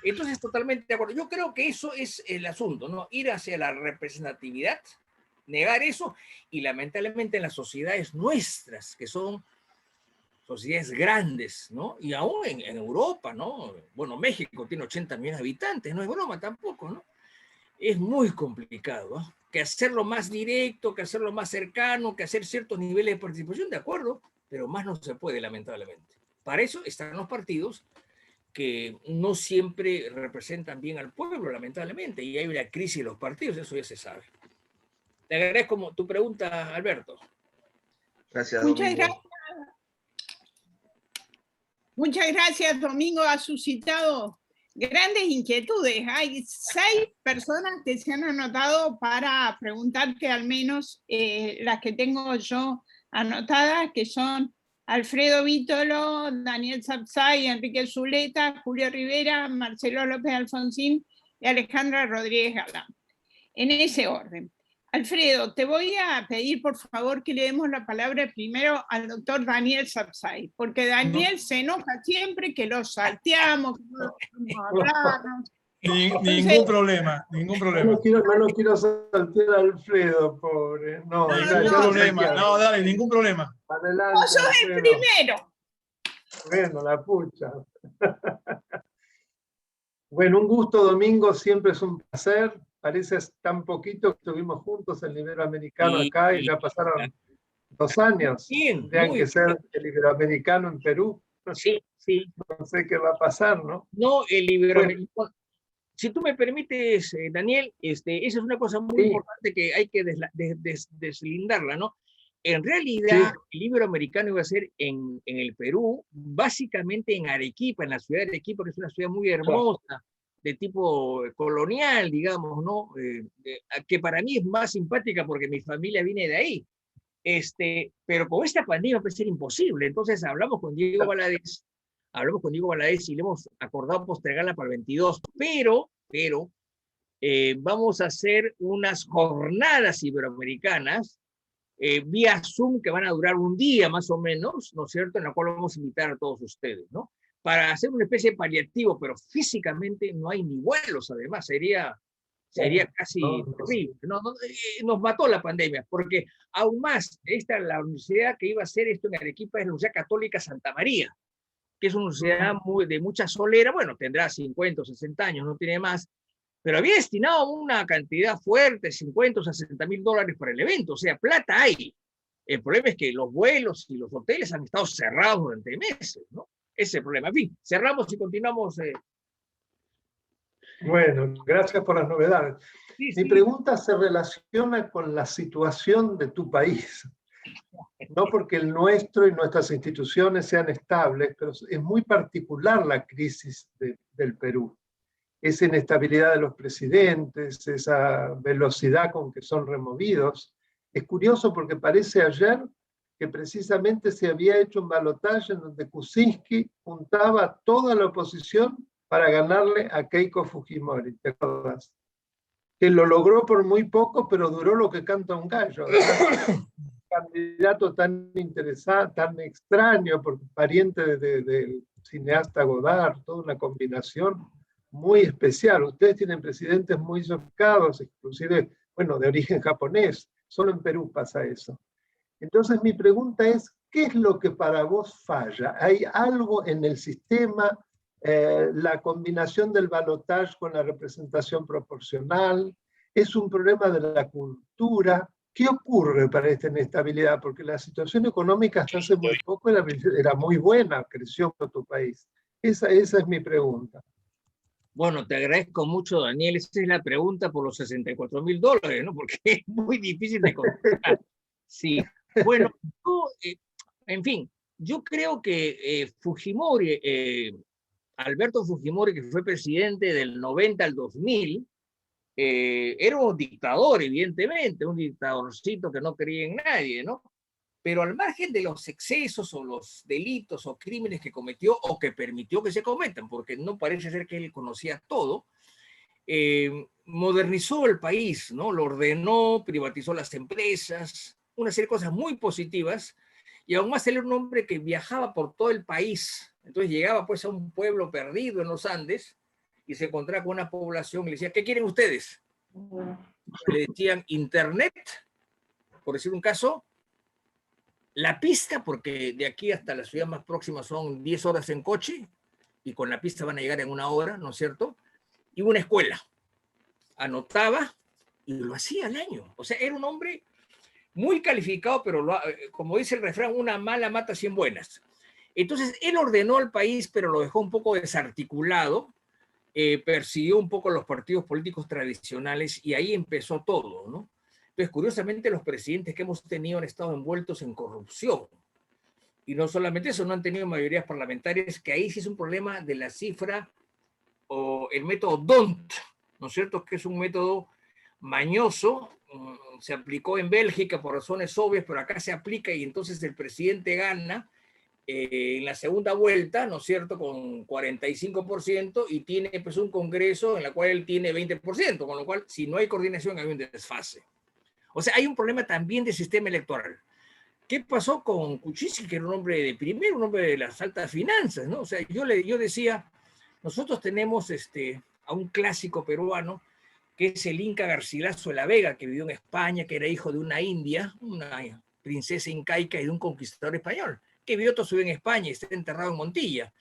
Entonces, totalmente de acuerdo. Yo creo que eso es el asunto, ¿no? Ir hacia la representatividad, negar eso, y lamentablemente en las sociedades nuestras, que son sociedades grandes, ¿no? Y aún en Europa, ¿no? Bueno, México tiene 80 millones de habitantes, no es broma tampoco, ¿no? Es muy complicado, ¿no? Que hacerlo más directo, que hacerlo más cercano, que hacer ciertos niveles de participación, de acuerdo, pero más no se puede, lamentablemente. Para eso están los partidos que no siempre representan bien al pueblo, lamentablemente, y hay una crisis de los partidos, eso ya se sabe. Te agradezco tu pregunta, Alberto. Gracias, Muchas Domingo. gracias. Muchas gracias, Domingo. Ha suscitado grandes inquietudes. Hay 6 personas que se han anotado para preguntarte, al menos las que tengo yo anotadas, que son Alfredo Vítolo, Daniel Sapsay, Enrique Zuleta, Julio Rivera, Marcelo López Alfonsín y Alejandra Rodríguez Galán. En ese orden. Alfredo, te voy a pedir por favor que le demos la palabra primero al doctor Daniel Sapsay, porque Daniel se enoja siempre que lo salteamos, que no podemos hablar. Ningún problema, ningún problema. No lo quiero saltear a Alfredo, pobre. No, Ningún problema. No, dale, ningún problema. Adelante, Vos sos el Alfredo. primero. Bueno, la pucha. Bueno, un gusto, Domingo, siempre es un placer. Parece tan poquito que estuvimos juntos en el Iberoamericano acá y ya pasaron 2 años. Bien, Tendrían que ser el Iberoamericano en Perú. Sí, sí. No sé qué va a pasar, ¿no? No, el Iberoamericano. Si tú me permites, Daniel, esa es una cosa muy importante que hay que deslindarla, ¿no? En realidad, el Iberoamericano iba a ser en el Perú, básicamente en Arequipa, en la ciudad de Arequipa, que es una ciudad muy hermosa, de tipo colonial, digamos, ¿no? Que para mí es más simpática porque mi familia viene de ahí. Pero con esta pandemia va a ser imposible. Entonces hablamos con Diego Valadez y le hemos acordado postergarla para el 22, pero vamos a hacer unas jornadas iberoamericanas vía Zoom que van a durar un día más o menos, ¿no es cierto?, en la cual vamos a invitar a todos ustedes, ¿no? Para hacer una especie de paliativo, pero físicamente no hay ni vuelos, además, sería casi terrible. Nos mató la pandemia, porque aún más, la universidad que iba a hacer esto en Arequipa es la Universidad Católica Santa María, que es una universidad de mucha solera, bueno, tendrá 50 o 60 años, no tiene más, pero había destinado una cantidad fuerte, 50 o 60 mil dólares para el evento, o sea, plata hay. El problema es que los vuelos y los hoteles han estado cerrados durante meses, ¿no? Ese es el problema. En fin, cerramos y continuamos. Bueno, gracias por las novedades. Sí. Mi pregunta se relaciona con la situación de tu país. No porque el nuestro y nuestras instituciones sean estables, pero es muy particular la crisis del Perú. Esa inestabilidad de los presidentes, esa velocidad con que son removidos. Es curioso porque parece ayer que precisamente se había hecho un balotaje en donde Kuczynski juntaba a toda la oposición para ganarle a Keiko Fujimori, ¿te acuerdas? Que lo logró por muy poco, pero duró lo que canta un gallo. Un candidato tan interesante, tan extraño, porque pariente del cineasta Godard, toda una combinación muy especial. Ustedes tienen presidentes muy sofisticados, inclusive, bueno, de origen japonés. Solo en Perú pasa eso. Entonces mi pregunta es, ¿qué es lo que para vos falla? ¿Hay algo en el sistema, la combinación del balotaje con la representación proporcional? ¿Es un problema de la cultura? ¿Qué ocurre para esta inestabilidad? Porque la situación económica hasta hace muy poco era muy buena, creció por tu país. Esa es mi pregunta. Bueno, te agradezco mucho, Daniel. Esa es la pregunta por los $64.000, ¿no? Porque es muy difícil de contestar. Sí. Bueno, en fin, yo creo que Fujimori Alberto Fujimori, que fue presidente del 90 al 2000, era un dictador, evidentemente, un dictadorcito que no creía en nadie, ¿no? Pero al margen de los excesos o los delitos o crímenes que cometió o que permitió que se cometan, porque no parece ser que él conocía todo, modernizó el país, ¿no? Lo ordenó, privatizó las empresas, una serie de cosas muy positivas, y aún más él era un hombre que viajaba por todo el país. Entonces llegaba pues a un pueblo perdido en los Andes y se encontraba con una población y le decía, ¿qué quieren ustedes? Le decían internet, por decir un caso, la pista, porque de aquí hasta la ciudad más próxima son 10 horas en coche, y con la pista van a llegar en 1 hora, ¿no es cierto? Y una escuela. Anotaba y lo hacía al año. O sea, era un hombre muy calificado, pero como dice el refrán, una mala mata 100 buenas. Entonces, él ordenó al país, pero lo dejó un poco desarticulado, persiguió un poco los partidos políticos tradicionales y ahí empezó todo, ¿no? Entonces, curiosamente, los presidentes que hemos tenido han estado envueltos en corrupción. Y no solamente eso, no han tenido mayorías parlamentarias, que ahí sí es un problema de la cifra o el método DONT, ¿no es cierto? Que es un método mañoso, se aplicó en Bélgica por razones obvias, pero acá se aplica y entonces el presidente gana en la segunda vuelta, ¿no es cierto?, con 45% y tiene pues un congreso en el cual él tiene 20%, con lo cual si no hay coordinación hay un desfase. O sea, hay un problema también del sistema electoral. ¿Qué pasó con Kuczynski, que era un hombre de primero, un hombre de las altas finanzas, ¿no? O sea, yo decía, nosotros tenemos a un clásico peruano, que es el Inca Garcilaso de la Vega, que vivió en España, que era hijo de una india, una princesa incaica y de un conquistador español, que vivió toda su vida en España y está enterrado en Montilla.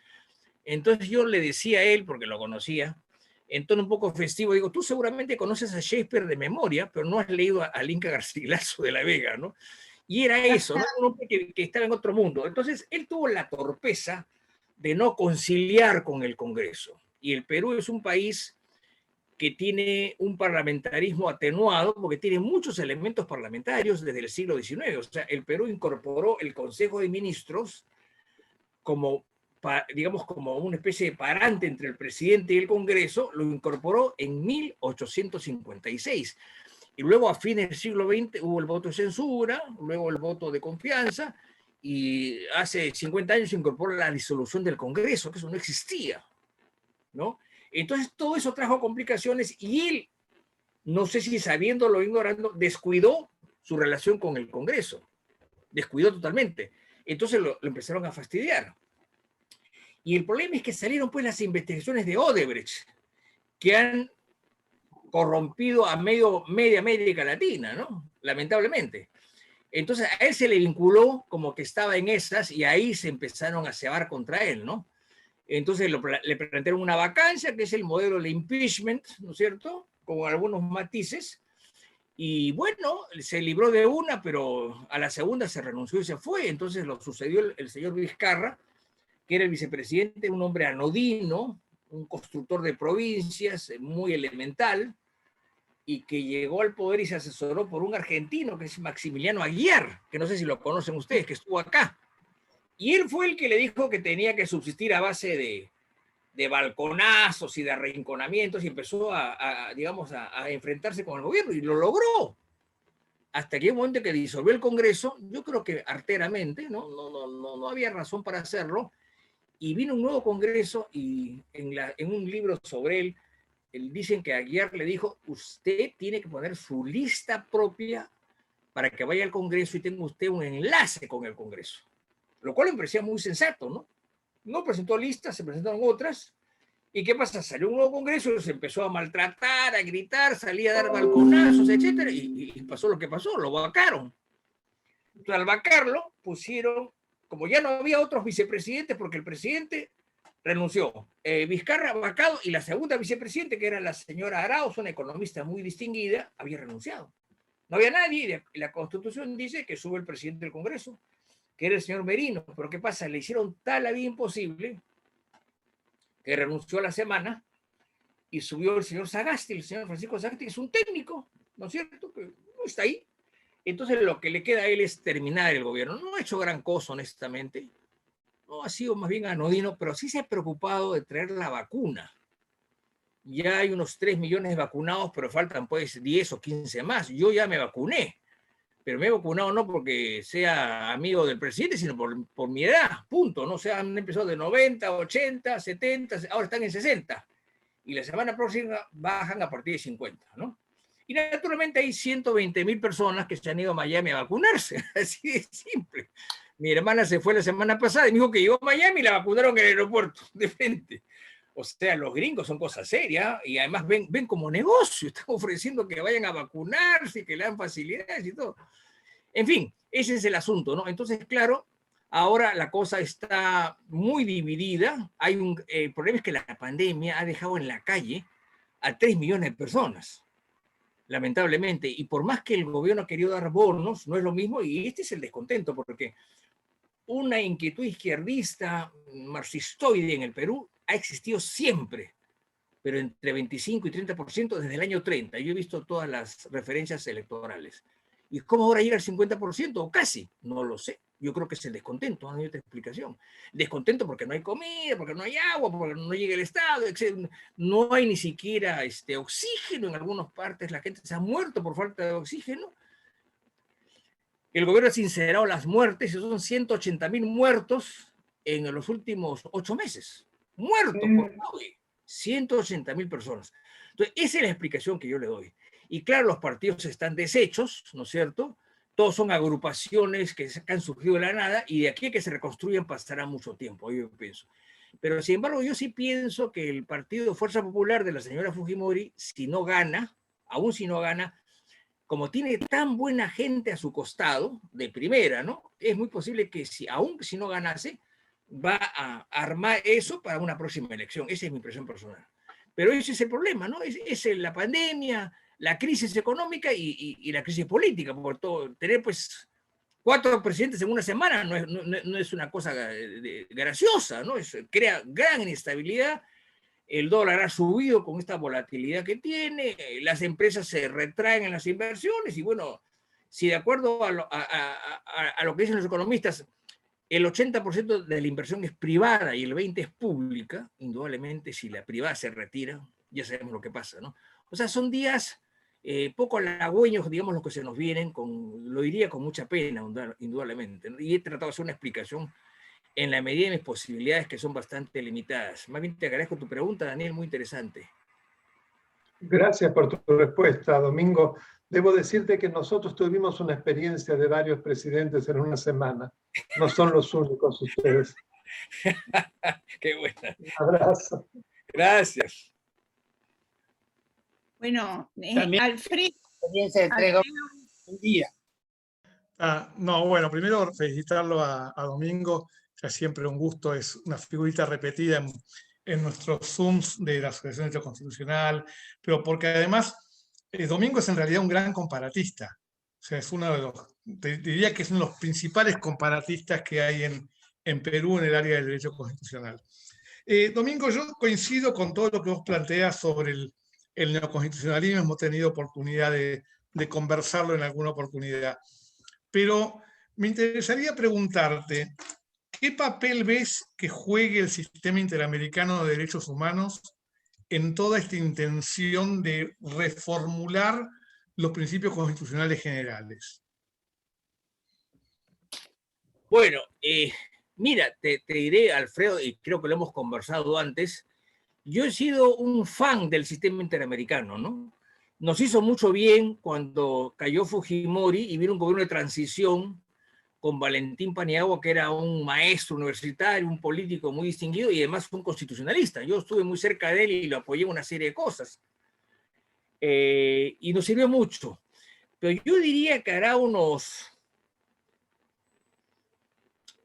Entonces yo le decía a él, porque lo conocía, en tono un poco festivo, digo, tú seguramente conoces a Shakespeare de memoria, pero no has leído al Inca Garcilaso de la Vega, ¿no? Y era eso, ¿no? Un hombre que estaba en otro mundo. Entonces él tuvo la torpeza de no conciliar con el Congreso. Y el Perú es un país que tiene un parlamentarismo atenuado porque tiene muchos elementos parlamentarios desde el siglo XIX. O sea, el Perú incorporó el Consejo de Ministros como, digamos, como una especie de parante entre el presidente y el Congreso, lo incorporó en 1856. Y luego a fines del siglo XX hubo el voto de censura, luego el voto de confianza, y hace 50 años se incorporó la disolución del Congreso, que eso no existía, ¿no? Entonces todo eso trajo complicaciones y él, no sé si sabiéndolo o ignorando, descuidó su relación con el Congreso, descuidó totalmente. Entonces lo empezaron a fastidiar. Y el problema es que salieron pues las investigaciones de Odebrecht, que han corrompido a media América Latina, ¿no? Lamentablemente. Entonces a él se le vinculó como que estaba en esas y ahí se empezaron a cebar contra él, ¿no? Entonces le plantearon una vacancia, que es el modelo del impeachment, ¿no es cierto? Con algunos matices. Y bueno, se libró de una, pero a la segunda se renunció y se fue. Entonces lo sucedió el señor Vizcarra, que era el vicepresidente, un hombre anodino, un constructor de provincias, muy elemental, y que llegó al poder y se asesoró por un argentino, que es Maximiliano Aguiar, que no sé si lo conocen ustedes, que estuvo acá. Y él fue el que le dijo que tenía que subsistir a base de balconazos y de arrinconamientos y empezó digamos, a enfrentarse con el gobierno y lo logró. Hasta que un momento que disolvió el Congreso, yo creo que arteramente, no había razón para hacerlo, y vino un nuevo Congreso y en un libro sobre él, dicen que Aguiar le dijo, usted tiene que poner su lista propia para que vaya al Congreso y tenga usted un enlace con el Congreso. Lo cual me parecía muy sensato, ¿no? No presentó listas, se presentaron otras. ¿Y qué pasa? Salió un nuevo Congreso, se empezó a maltratar, a gritar, salía a dar balconazos, etc. Y pasó lo que pasó, lo vacaron. Entonces, al vacarlo, pusieron, como ya no había otros vicepresidentes, porque el presidente renunció, Vizcarra vacado, y la segunda vicepresidente, que era la señora Arauz, una economista muy distinguida, había renunciado. No había nadie, y la Constitución dice que sube el presidente del Congreso, que era el señor Merino, pero ¿qué pasa? Le hicieron tal la vida imposible que renunció a la semana y subió el señor Sagasti, el señor Francisco Sagasti, que es un técnico, ¿no es cierto? Que no está ahí. Entonces lo que le queda a él es terminar el gobierno. No ha hecho gran cosa, honestamente. no ha sido más bien anodino, pero sí se ha preocupado de traer la vacuna. Ya hay unos 3 millones vacunados, pero faltan pues 10 o 15 más. Yo ya me vacuné, pero me he vacunado no porque sea amigo del presidente, sino por mi edad, punto. ¿No? O sea, han empezado de 90, 80, 70, ahora están en 60. Y la semana próxima bajan a partir de 50, ¿no? Y naturalmente hay 120.000 personas que se han ido a Miami a vacunarse, así de simple. Mi hermana se fue la semana pasada y me dijo que llegó a Miami y la vacunaron en el aeropuerto, de frente. O sea, los gringos son cosas serias y además ven como negocio, están ofreciendo que vayan a vacunarse, que le dan facilidades y todo. En fin, ese es el asunto, ¿no? Entonces, claro, ahora la cosa está muy dividida. El problema es que la pandemia ha dejado en la calle a 3 millones de personas, lamentablemente. Y por más que el gobierno ha querido dar bonos, no es lo mismo. Y este es el descontento, porque una inquietud izquierdista marxistoide en el Perú ha existido siempre, pero entre 25 y 30% desde el año 30. Yo he visto todas las referencias electorales. ¿Y cómo ahora llega al 50% o casi? No lo sé. Yo creo que es el descontento, no hay otra explicación. Descontento porque no hay comida, porque no hay agua, porque no llega el Estado, etc. No hay ni siquiera oxígeno en algunas partes, la gente se ha muerto por falta de oxígeno. El gobierno ha sincerado las muertes, son 180.000 muertos en los últimos 8 meses. Muertos por COVID, 180.000 personas. Entonces, esa es la explicación que yo le doy. Y claro, los partidos están deshechos, ¿no es cierto? Todos son agrupaciones que han surgido de la nada y de aquí a que se reconstruyan pasará mucho tiempo, yo pienso. Pero sin embargo, yo sí pienso que el partido Fuerza Popular de la señora Fujimori, si no gana, aún si no gana, como tiene tan buena gente a su costado, de primera, ¿no? Es muy posible que aún si no ganase, va a armar eso para una próxima elección. Esa es mi impresión personal. Pero ese es el problema, ¿no? Es la pandemia, la crisis económica y la crisis política. Por todo, tener pues 4 presidentes en una semana no es una cosa graciosa, ¿no? Crea gran inestabilidad. El dólar ha subido con esta volatilidad que tiene, las empresas se retraen en las inversiones y bueno, si de acuerdo a lo que dicen los economistas, el 80% de la inversión es privada y el 20% es pública, indudablemente si la privada se retira, ya sabemos lo que pasa, ¿no? O sea, son días poco halagüeños, digamos, los que se nos vienen, lo diría con mucha pena, indudablemente, ¿no? Y he tratado de hacer una explicación en la medida de mis posibilidades, que son bastante limitadas. Más bien te agradezco tu pregunta, Daniel, muy interesante. Gracias por tu respuesta, Domingo. Debo decirte que nosotros tuvimos una experiencia de varios presidentes en una semana. No son los únicos ustedes. Qué buena. Un abrazo. Gracias. Bueno, Alfredo. Experiencia de 3 un día. No, bueno, primero felicitarlo a Domingo, que es siempre un gusto, es una figurita repetida en nuestros Zooms de la Asociación Constitucional, pero porque además Domingo es en realidad un gran comparatista. O sea, es uno de los, diría que es uno de los principales comparatistas que hay en Perú en el área del derecho constitucional. Domingo, yo coincido con todo lo que vos planteas sobre el neoconstitucionalismo, hemos tenido oportunidad de conversarlo en alguna oportunidad. Pero me interesaría preguntarte, ¿qué papel ves que juegue el sistema interamericano de derechos humanos en toda esta intención de reformular los principios constitucionales generales? Bueno, mira, te diré, Alfredo, y creo que lo hemos conversado antes, yo he sido un fan del sistema interamericano, ¿no? Nos hizo mucho bien cuando cayó Fujimori y vino un gobierno de transición con Valentín Paniagua, que era un maestro universitario, un político muy distinguido y además un constitucionalista. Yo estuve muy cerca de él y lo apoyé en una serie de cosas. Y nos sirvió mucho. Pero yo diría que hará unos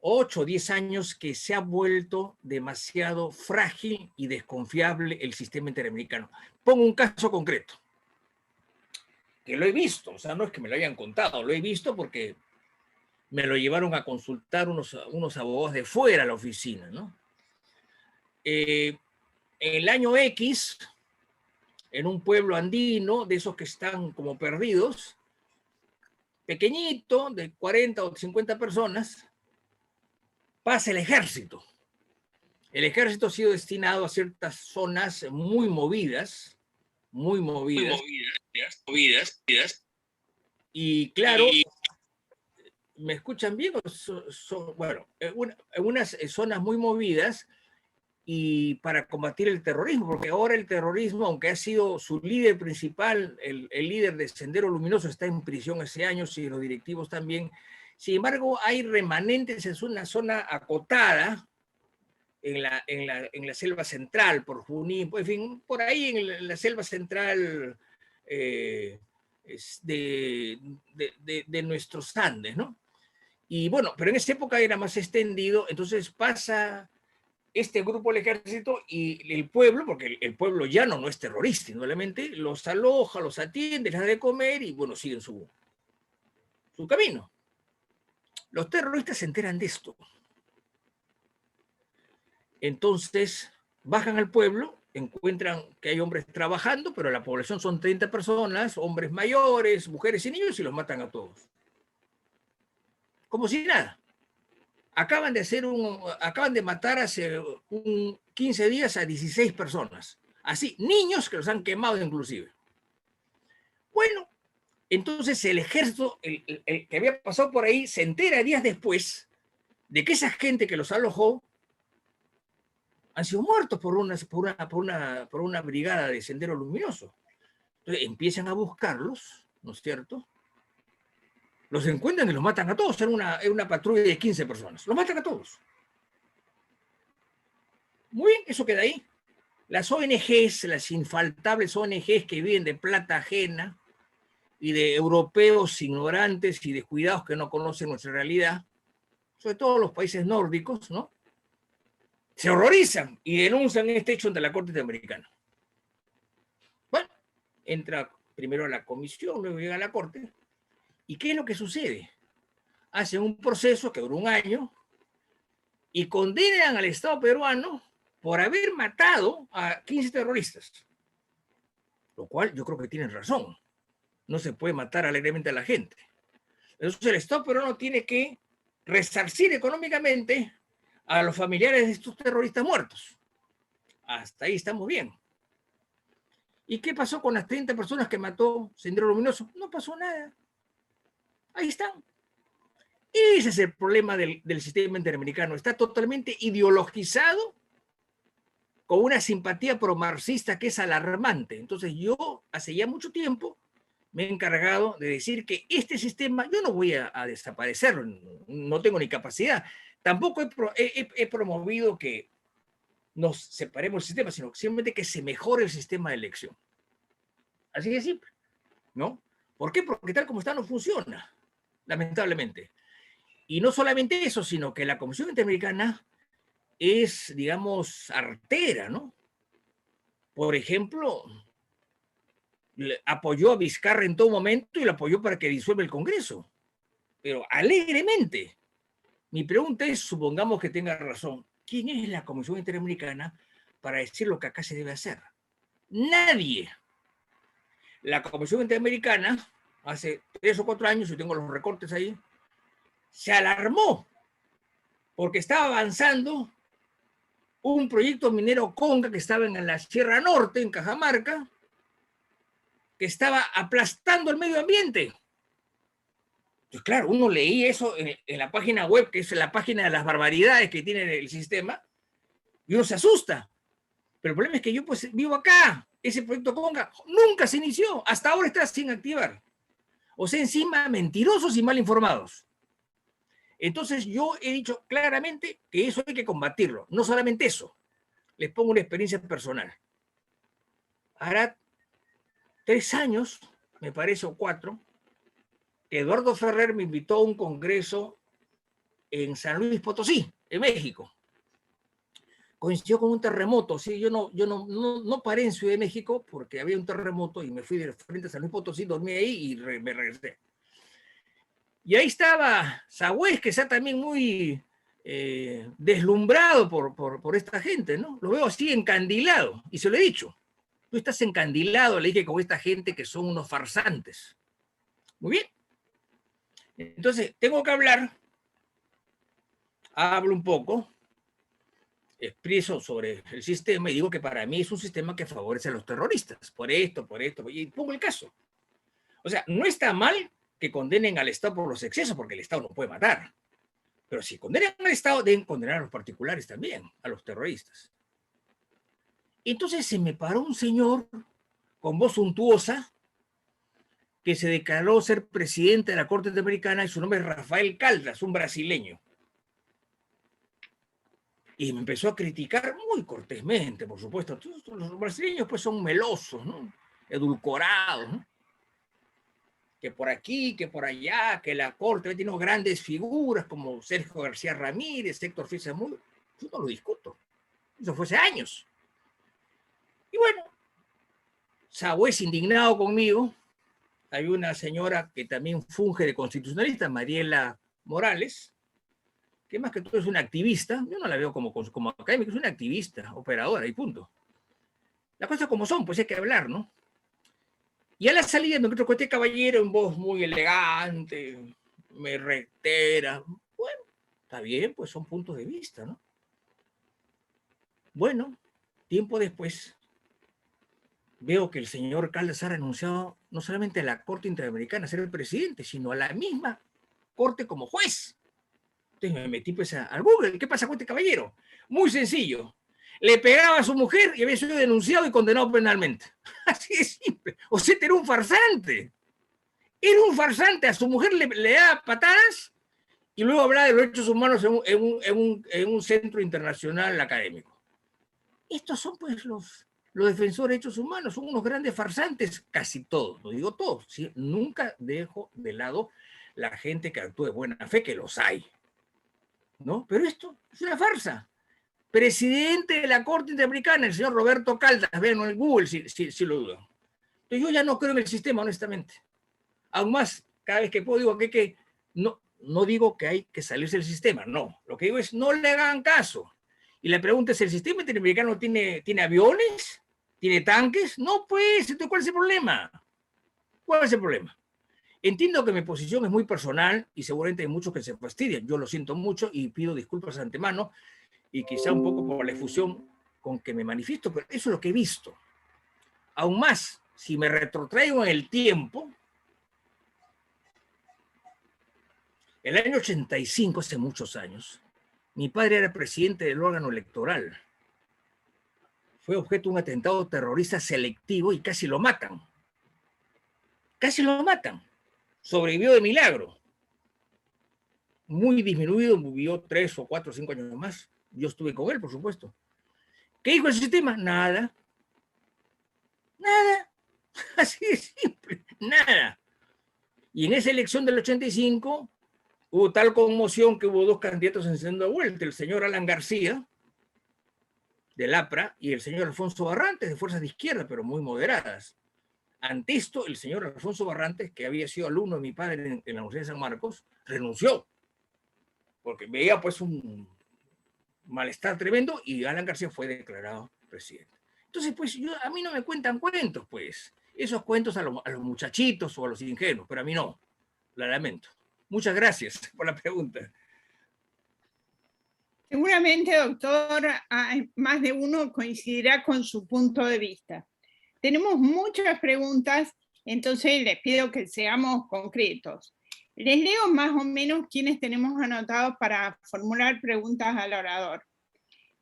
8 o 10 años que se ha vuelto demasiado frágil y desconfiable el sistema interamericano. Pongo un caso concreto, que lo he visto, o sea, no es que me lo hayan contado, lo he visto porque me lo llevaron a consultar unos abogados de fuera a la oficina, ¿no? En el año X, en un pueblo andino, de esos que están como perdidos, pequeñito, de 40 o 50 personas, pasa el ejército. El ejército ha sido destinado a ciertas zonas muy movidas, y claro, ¿me escuchan bien? Bueno, en unas zonas muy movidas y para combatir el terrorismo, porque ahora el terrorismo, aunque ha sido su líder principal, el líder de Sendero Luminoso está en prisión hace años y los directivos también. Sin embargo, hay remanentes en una zona acotada en la selva central, por Junín, en fin, por ahí en la selva central de nuestros Andes, ¿no? Y bueno, pero en esa época era más extendido, entonces pasa este grupo del ejército y el pueblo, porque el pueblo llano no es terrorista, indudablemente, los aloja, los atiende, les da de comer y bueno, siguen su camino. Los terroristas se enteran de esto. Entonces bajan al pueblo, encuentran que hay hombres trabajando, pero la población son 30 personas, hombres mayores, mujeres y niños, y los matan a todos. Como si nada. Acaban de matar hace 15 días a 16 personas. Así, niños que los han quemado inclusive. Bueno, entonces el ejército, el que había pasado por ahí, se entera días después de que esa gente que los alojó han sido muertos por una brigada de Sendero Luminoso. Entonces empiezan a buscarlos, ¿no es cierto? Los encuentran y los matan a todos. Era una patrulla de 15 personas. Los matan a todos. Muy bien, eso queda ahí. Las ONGs, las infaltables ONGs que viven de plata ajena y de europeos ignorantes y descuidados que no conocen nuestra realidad, sobre todo los países nórdicos, ¿no? Se horrorizan y denuncian este hecho ante la Corte Interamericana. Bueno, entra primero a la comisión, luego llega a la Corte. ¿Y qué es lo que sucede? Hacen un proceso que duró un año y condenan al Estado peruano por haber matado a 15 terroristas. Lo cual yo creo que tienen razón. No se puede matar alegremente a la gente. Entonces el Estado peruano tiene que resarcir económicamente a los familiares de estos terroristas muertos. Hasta ahí estamos bien. ¿Y qué pasó con las 30 personas que mató Sendero Luminoso? No pasó nada. Ahí están. Ese es el problema del sistema interamericano. Está totalmente ideologizado con una simpatía pro-marxista que es alarmante. Entonces yo hace ya mucho tiempo me he encargado de decir que este sistema, yo no voy a desaparecerlo, no tengo ni capacidad. Tampoco he promovido que nos separemos del sistema, sino simplemente que se mejore el sistema de elección. Así de simple, ¿no? ¿Por qué? Porque tal como está no funciona, lamentablemente. Y no solamente eso, sino que la Comisión Interamericana es, digamos, artera, ¿no? Por ejemplo, apoyó a Vizcarra en todo momento y lo apoyó para que disuelva el Congreso, pero alegremente. Mi pregunta es, supongamos que tenga razón, ¿quién es la Comisión Interamericana para decir lo que acá se debe hacer? Nadie. La Comisión Interamericana, hace 3 o 4 años, yo tengo los recortes ahí, se alarmó porque estaba avanzando un proyecto minero Conga que estaba en la Sierra Norte, en Cajamarca, que estaba aplastando el medio ambiente. Pues claro, uno leía eso en la página web, que es la página de las barbaridades que tiene el sistema, y uno se asusta. Pero el problema es que yo pues vivo acá. Ese proyecto Conga nunca se inició, hasta ahora está sin activar. O sea, encima mentirosos y mal informados. Entonces yo he dicho claramente que eso hay que combatirlo. No solamente eso. Les pongo una experiencia personal. Hará 3 años, me parece, o 4, Eduardo Ferrer me invitó a un congreso en San Luis Potosí, en México. Coincidió con un terremoto, ¿sí? Yo no paré en Ciudad de México porque había un terremoto y me fui de frente a San Luis Potosí, dormí ahí y me regresé. Y ahí estaba Sagüez, que está también muy deslumbrado por esta gente, ¿no? Lo veo así encandilado, y se lo he dicho. Tú estás encandilado, le dije, con esta gente que son unos farsantes. Muy bien. Entonces, tengo que hablar hablo un poco, expreso sobre el sistema y digo que para mí es un sistema que favorece a los terroristas, por esto, y pongo el caso. O sea, no está mal que condenen al Estado por los excesos, porque el Estado no puede matar. Pero si condenan al Estado, deben condenar a los particulares también, a los terroristas. Entonces se me paró un señor con voz suntuosa que se declaró ser presidente de la Corte Interamericana y su nombre es Rafael Caldas, un brasileño. Y me empezó a criticar muy cortésmente, por supuesto. Los brasileños pues son melosos, ¿no? Edulcorados, ¿no? Que por aquí, que por allá, que la Corte tiene grandes figuras como Sergio García Ramírez, Héctor Fisa-Mudd. Yo no lo discuto. Eso fue hace años. Y bueno, Sagüez indignado conmigo. Hay una señora que también funge de constitucionalista, Mariela Morales, que más que todo es una activista. Yo no la veo como académica, es una activista, operadora y punto. Las cosas como son, pues hay que hablar, ¿no? Y a la salida me encuentro con este caballero en voz muy elegante, me reitera. Bueno, está bien, pues son puntos de vista, ¿no? Bueno, tiempo después, veo que el señor Caldas ha renunciado no solamente a la Corte Interamericana a ser el presidente, sino a la misma Corte como juez. Entonces me metí pues al Google. ¿Qué pasa con este caballero? Muy sencillo. Le pegaba a su mujer y había sido denunciado y condenado penalmente. Así de simple. O sea, era un farsante. Era un farsante. A su mujer le daba patadas y luego hablaba de los derechos humanos en un centro internacional académico. Estos son pues los defensores de derechos humanos. Son unos grandes farsantes, casi todos. No digo todos. ¿Sí? Nunca dejo de lado la gente que actúa de buena fe, que los hay, ¿no? Pero esto es una farsa. Presidente de la Corte Interamericana, el señor Roberto Caldas, ven en el Google si lo dudan. Entonces yo ya no creo en el sistema, honestamente. Aún más, cada vez que puedo digo que no digo que hay que salirse del sistema, no. Lo que digo es no le hagan caso. Y la pregunta es, ¿el sistema interamericano tiene aviones? ¿Tiene tanques? No, pues, entonces, ¿cuál es el problema? ¿Cuál es el problema? Entiendo que mi posición es muy personal y seguramente hay muchos que se fastidian. Yo lo siento mucho y pido disculpas de antemano y quizá un poco por la efusión con que me manifiesto, pero eso es lo que he visto. Aún más, si me retrotraigo en el tiempo, el año 85, hace muchos años, mi padre era presidente del órgano electoral. Fue objeto de un atentado terrorista selectivo y casi lo matan. Casi lo matan. Sobrevivió de milagro. Muy disminuido, vivió 3 o 4 o 5 años más. Yo estuve con él, por supuesto. ¿Qué dijo el sistema? Nada. Nada. Así de simple. Nada. Y en esa elección del 85 hubo tal conmoción que hubo 2 candidatos en segunda vuelta, el señor Alan García, del APRA, y el señor Alfonso Barrantes, de fuerzas de izquierda, pero muy moderadas. Ante esto, el señor Alfonso Barrantes, que había sido alumno de mi padre en la Universidad de San Marcos, renunció, porque veía pues un malestar tremendo y Alan García fue declarado presidente. Entonces, pues a mí no me cuentan cuentos, pues. Esos cuentos a los muchachitos o a los ingenuos, pero a mí no. La lamento. Muchas gracias por la pregunta. Seguramente, doctor, más de uno coincidirá con su punto de vista. Tenemos muchas preguntas, entonces les pido que seamos concretos. Les leo más o menos quienes tenemos anotados para formular preguntas al orador,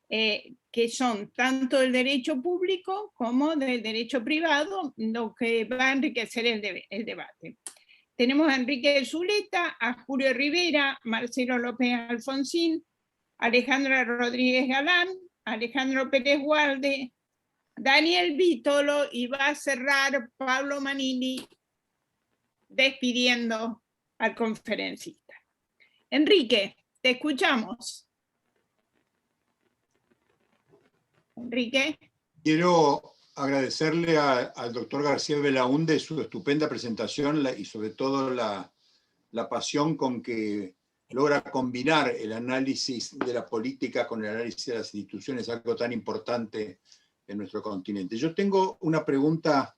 que son tanto del derecho público como del derecho privado, lo que va a enriquecer el debate. Tenemos a Enrique Zuleta, a Julio Rivera, Marcelo López Alfonsín, Alejandra Rodríguez Galán, Alejandro Pérez Gualde, Daniel Vítolo, y va a cerrar Pablo Manini despidiendo al conferencista. Enrique, te escuchamos. Enrique. Quiero agradecerle al doctor García Belaúnde su estupenda presentación y sobre todo la pasión con que logra combinar el análisis de la política con el análisis de las instituciones, algo tan importante en nuestro continente. Yo tengo una pregunta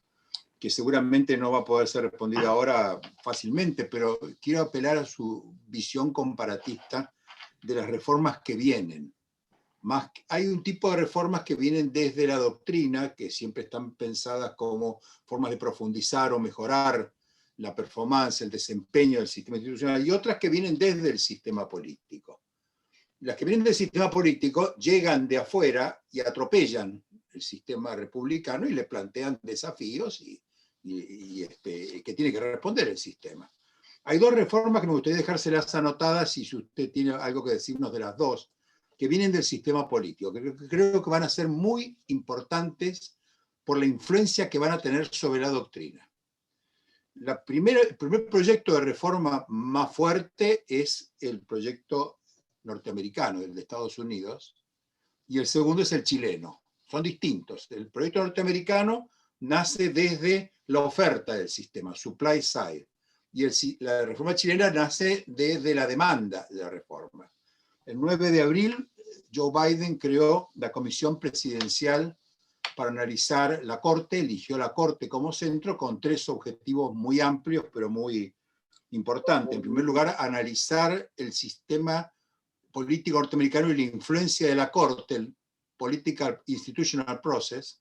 que seguramente no va a poder ser respondida ahora fácilmente, pero quiero apelar a su visión comparatista de las reformas que vienen. Hay un tipo de reformas que vienen desde la doctrina, que siempre están pensadas como formas de profundizar o mejorar la performance, el desempeño del sistema institucional, y otras que vienen desde el sistema político. Las que vienen del sistema político llegan de afuera y atropellan el sistema republicano y le plantean desafíos que tiene que responder el sistema. Hay dos reformas que me gustaría dejárselas anotadas, y si usted tiene algo que decirnos de las dos, que vienen del sistema político, que creo que van a ser muy importantes por la influencia que van a tener sobre la doctrina. El primer proyecto de reforma más fuerte es el proyecto norteamericano, el de Estados Unidos, y el segundo es el chileno. Son distintos. El proyecto norteamericano nace desde la oferta del sistema, supply side, y la reforma chilena nace desde la demanda de la reforma. El 9 de abril, Joe Biden creó la Comisión Presidencial para analizar la Corte, eligió la Corte como centro con tres objetivos muy amplios, pero muy importantes. En primer lugar, analizar el sistema político norteamericano y la influencia de la Corte, el Political Institutional Process.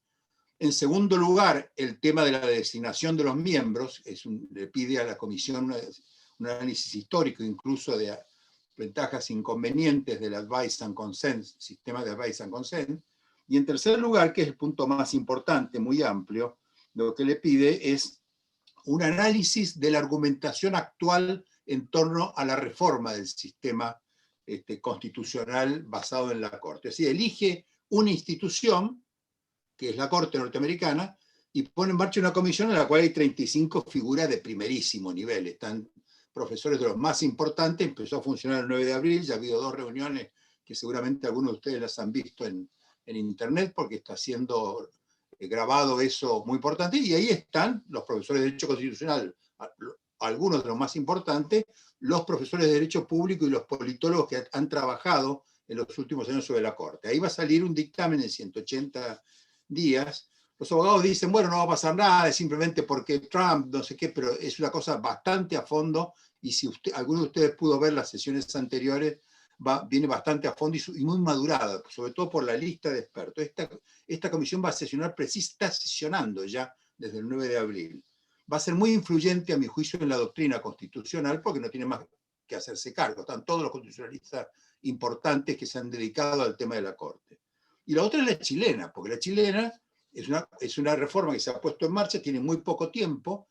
En segundo lugar, el tema de la designación de los miembros, le pide a la Comisión un análisis histórico, incluso de ventajas e inconvenientes del Advice and Consent, sistema de Advice and Consent. Y en tercer lugar, que es el punto más importante, muy amplio, lo que le pide es un análisis de la argumentación actual en torno a la reforma del sistema constitucional basado en la Corte. Es decir, elige una institución, que es la Corte norteamericana, y pone en marcha una comisión en la cual hay 35 figuras de primerísimo nivel. Están profesores de los más importantes, empezó a funcionar el 9 de abril, ya ha habido 2 reuniones que seguramente algunos de ustedes las han visto en internet, porque está siendo grabado eso muy importante, y ahí están los profesores de Derecho Constitucional, algunos de los más importantes, los profesores de Derecho Público y los politólogos que han trabajado en los últimos años sobre la Corte. Ahí va a salir un dictamen en 180 días. Los abogados dicen, bueno, no va a pasar nada, es simplemente porque Trump, no sé qué, pero es una cosa bastante a fondo, y si alguno de ustedes pudo ver las sesiones anteriores, viene bastante a fondo y muy madurada, sobre todo por la lista de expertos. Esta comisión va a sesionar, está sesionando ya desde el 9 de abril. Va a ser muy influyente, a mi juicio, en la doctrina constitucional, porque no tiene más que hacerse cargo. Están todos los constitucionalistas importantes que se han dedicado al tema de la Corte. Y la otra es la chilena, porque la chilena es una reforma que se ha puesto en marcha, tiene muy poco tiempo,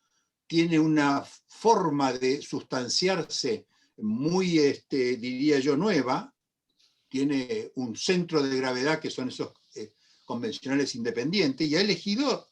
tiene una forma de sustanciarse muy, diría yo, nueva, tiene un centro de gravedad que son esos convencionales independientes, y ha elegido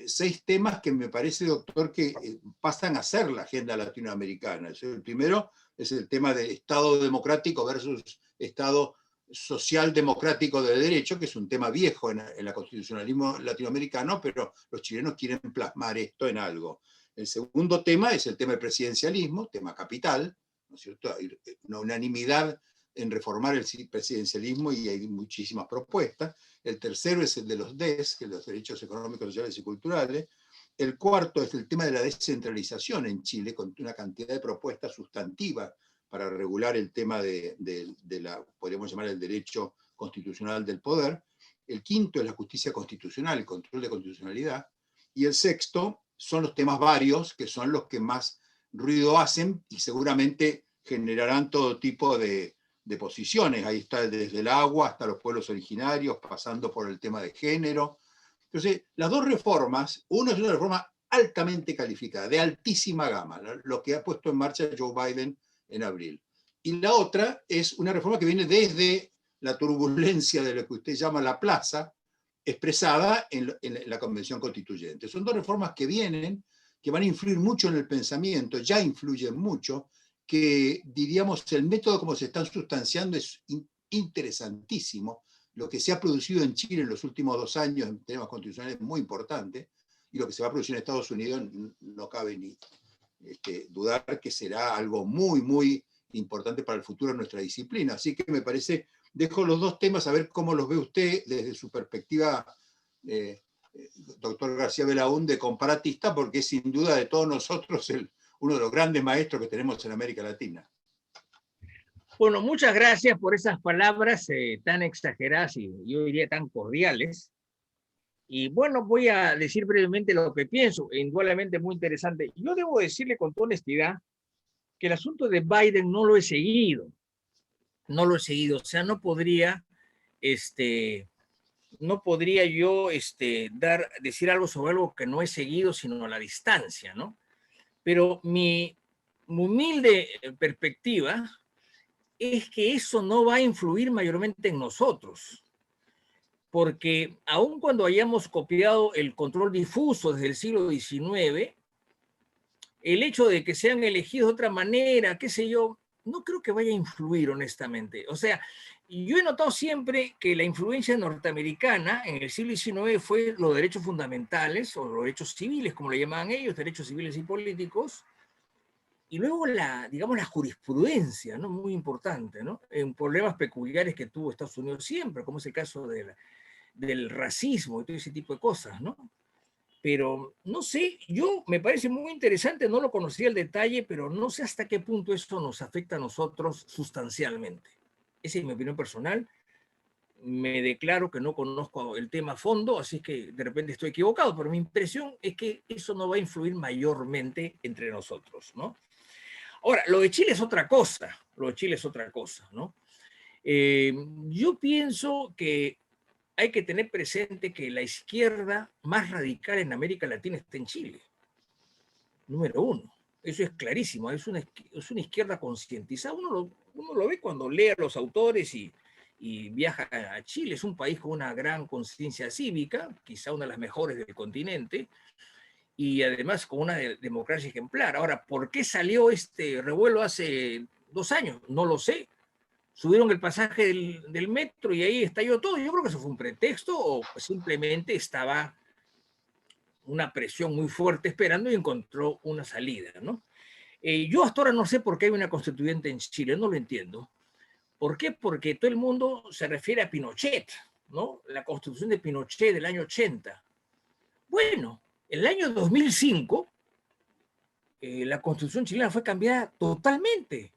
6 temas que me parece, doctor, que pasan a ser la agenda latinoamericana. El primero es el tema de Estado democrático versus Estado social democrático de derecho, que es un tema viejo en el constitucionalismo latinoamericano, pero los chilenos quieren plasmar esto en algo. El segundo tema es el tema del presidencialismo, tema capital, ¿no es cierto? Hay una unanimidad en reformar el presidencialismo y hay muchísimas propuestas. El tercero es el de los DES, que es los derechos económicos, sociales y culturales. El cuarto es el tema de la descentralización en Chile, con una cantidad de propuestas sustantivas para regular el tema de podríamos llamar el derecho constitucional del poder. El quinto es la justicia constitucional, el control de constitucionalidad. Y el sexto son los temas varios, que son los que más ruido hacen y seguramente generarán todo tipo de posiciones. Ahí está desde el agua hasta los pueblos originarios, pasando por el tema de género. Entonces, las dos reformas, una es una reforma altamente calificada, de altísima gama, lo que ha puesto en marcha Joe Biden en abril. Y la otra es una reforma que viene desde la turbulencia de lo que usted llama la plaza, expresada en la Convención Constituyente. Son dos reformas que vienen, que van a influir mucho en el pensamiento, ya influyen mucho, que diríamos el método como se están sustanciando es interesantísimo. Lo que se ha producido en Chile en los últimos 2 años en temas constitucionales es muy importante, y lo que se va a producir en Estados Unidos no cabe ni dudar que será algo muy, muy importante para el futuro de nuestra disciplina. Así que me parece, dejo los dos temas a ver cómo los ve usted desde su perspectiva, doctor García Belaúnde, comparatista, porque es sin duda de todos nosotros uno de los grandes maestros que tenemos en América Latina. Bueno, muchas gracias por esas palabras tan exageradas y yo diría tan cordiales. Y bueno, voy a decir brevemente lo que pienso, indudablemente muy interesante. Yo debo decirle con toda honestidad que el asunto de Biden no lo he seguido. No lo he seguido, o sea, no podría yo decir algo sobre algo que no he seguido, sino a la distancia, ¿no? Pero mi humilde perspectiva es que eso no va a influir mayormente en nosotros, porque aun cuando hayamos copiado el control difuso desde el siglo XIX, el hecho de que sean elegidos de otra manera, qué sé yo, no creo que vaya a influir honestamente. O sea, yo he notado siempre que la influencia norteamericana en el siglo XIX fue los derechos fundamentales, o los derechos civiles, como le llamaban ellos, derechos civiles y políticos, y luego digamos, la jurisprudencia, ¿no? Muy importante, ¿no? En problemas peculiares que tuvo Estados Unidos siempre, como es el caso del racismo y todo ese tipo de cosas, ¿no? Pero no sé, me parece muy interesante, no lo conocía el detalle, pero no sé hasta qué punto esto nos afecta a nosotros sustancialmente. Esa es mi opinión personal. Me declaro que no conozco el tema a fondo, así que de repente estoy equivocado, pero mi impresión es que eso no va a influir mayormente entre nosotros, ¿no? Ahora, lo de Chile es otra cosa, ¿no? Yo pienso que hay que tener presente que la izquierda más radical en América Latina está en Chile. Número uno. Eso es clarísimo. Es una izquierda concientizada. Uno lo ve cuando lee a los autores y viaja a Chile. Es un país con una gran conciencia cívica, quizá una de las mejores del continente, y además con una democracia ejemplar. Ahora, ¿por qué salió este revuelo hace 2 años? No lo sé. Subieron el pasaje del metro y ahí estalló todo. Yo creo que eso fue un pretexto o simplemente estaba una presión muy fuerte esperando y encontró una salida, ¿no? Yo hasta ahora no sé por qué hay una constituyente en Chile, no lo entiendo. ¿Por qué? Porque todo el mundo se refiere a Pinochet, ¿no? La constitución de Pinochet del año 80. Bueno, en el año 2005 la constitución chilena fue cambiada totalmente.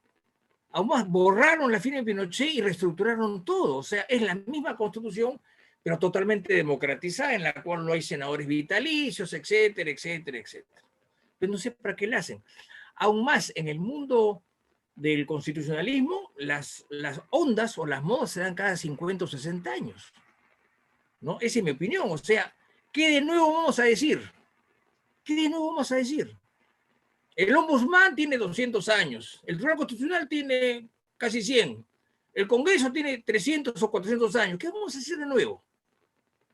Aún más, borraron la firma de Pinochet y reestructuraron todo. O sea, es la misma constitución, pero totalmente democratizada, en la cual no hay senadores vitalicios, etcétera, etcétera, etcétera. Pero no sé para qué la hacen. Aún más, en el mundo del constitucionalismo, las ondas o las modas se dan cada 50 o 60 años, ¿no? Esa es mi opinión. O sea, ¿qué de nuevo vamos a decir? ¿Qué de nuevo vamos a decir? El Ombudsman tiene 200 años, el Tribunal Constitucional tiene casi 100, el Congreso tiene 300 o 400 años. ¿Qué vamos a hacer de nuevo?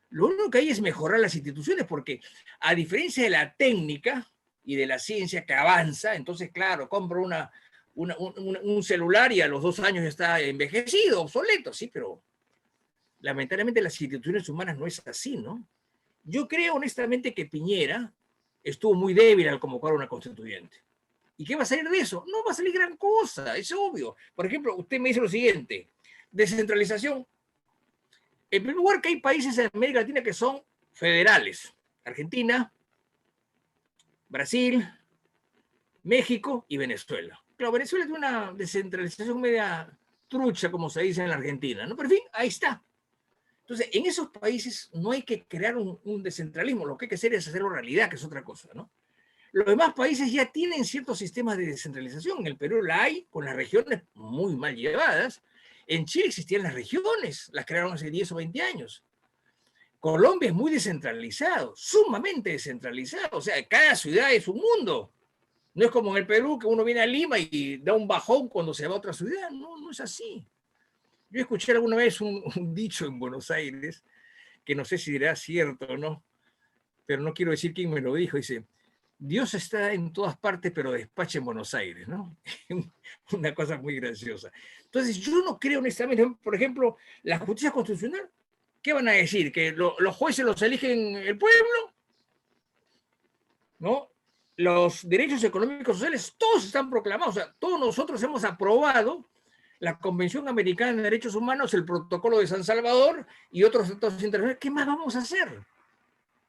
Lo único que hay es mejorar las instituciones, porque a diferencia de la técnica y de la ciencia que avanza, entonces, claro, compro un celular y a los 2 años está envejecido, obsoleto, sí, pero lamentablemente las instituciones humanas no es así, ¿no? Yo creo honestamente que Piñera estuvo muy débil al convocar una constituyente. ¿Y qué va a salir de eso? No va a salir gran cosa, es obvio. Por ejemplo, usted me dice lo siguiente, descentralización. En primer lugar, que hay países en América Latina que son federales. Argentina, Brasil, México y Venezuela. Claro, Venezuela tiene una descentralización media trucha, como se dice en la Argentina, ¿no? Pero en fin, ahí está. Entonces, en esos países no hay que crear un descentralismo, lo que hay que hacer es hacerlo realidad, que es otra cosa, ¿no? Los demás países ya tienen ciertos sistemas de descentralización. En el Perú la hay, con las regiones muy mal llevadas. En Chile existían las regiones, las crearon hace 10 o 20 años. Colombia es muy descentralizado, sumamente descentralizado. O sea, cada ciudad es un mundo. No es como en el Perú, que uno viene a Lima y da un bajón cuando se va a otra ciudad. No, no es así. Yo escuché alguna vez un dicho en Buenos Aires, que no sé si dirá cierto o no, pero no quiero decir quién me lo dijo. Dice, Dios está en todas partes, pero despacha en Buenos Aires, ¿no? Una cosa muy graciosa. Entonces, yo no creo honestamente, por ejemplo, la justicia constitucional, ¿qué van a decir? ¿Que los jueces los eligen el pueblo? ¿No? Los derechos económicos sociales, todos están proclamados. O sea, todos nosotros hemos aprobado la Convención Americana de Derechos Humanos, el Protocolo de San Salvador y otros tratados internacionales. ¿Qué más vamos a hacer?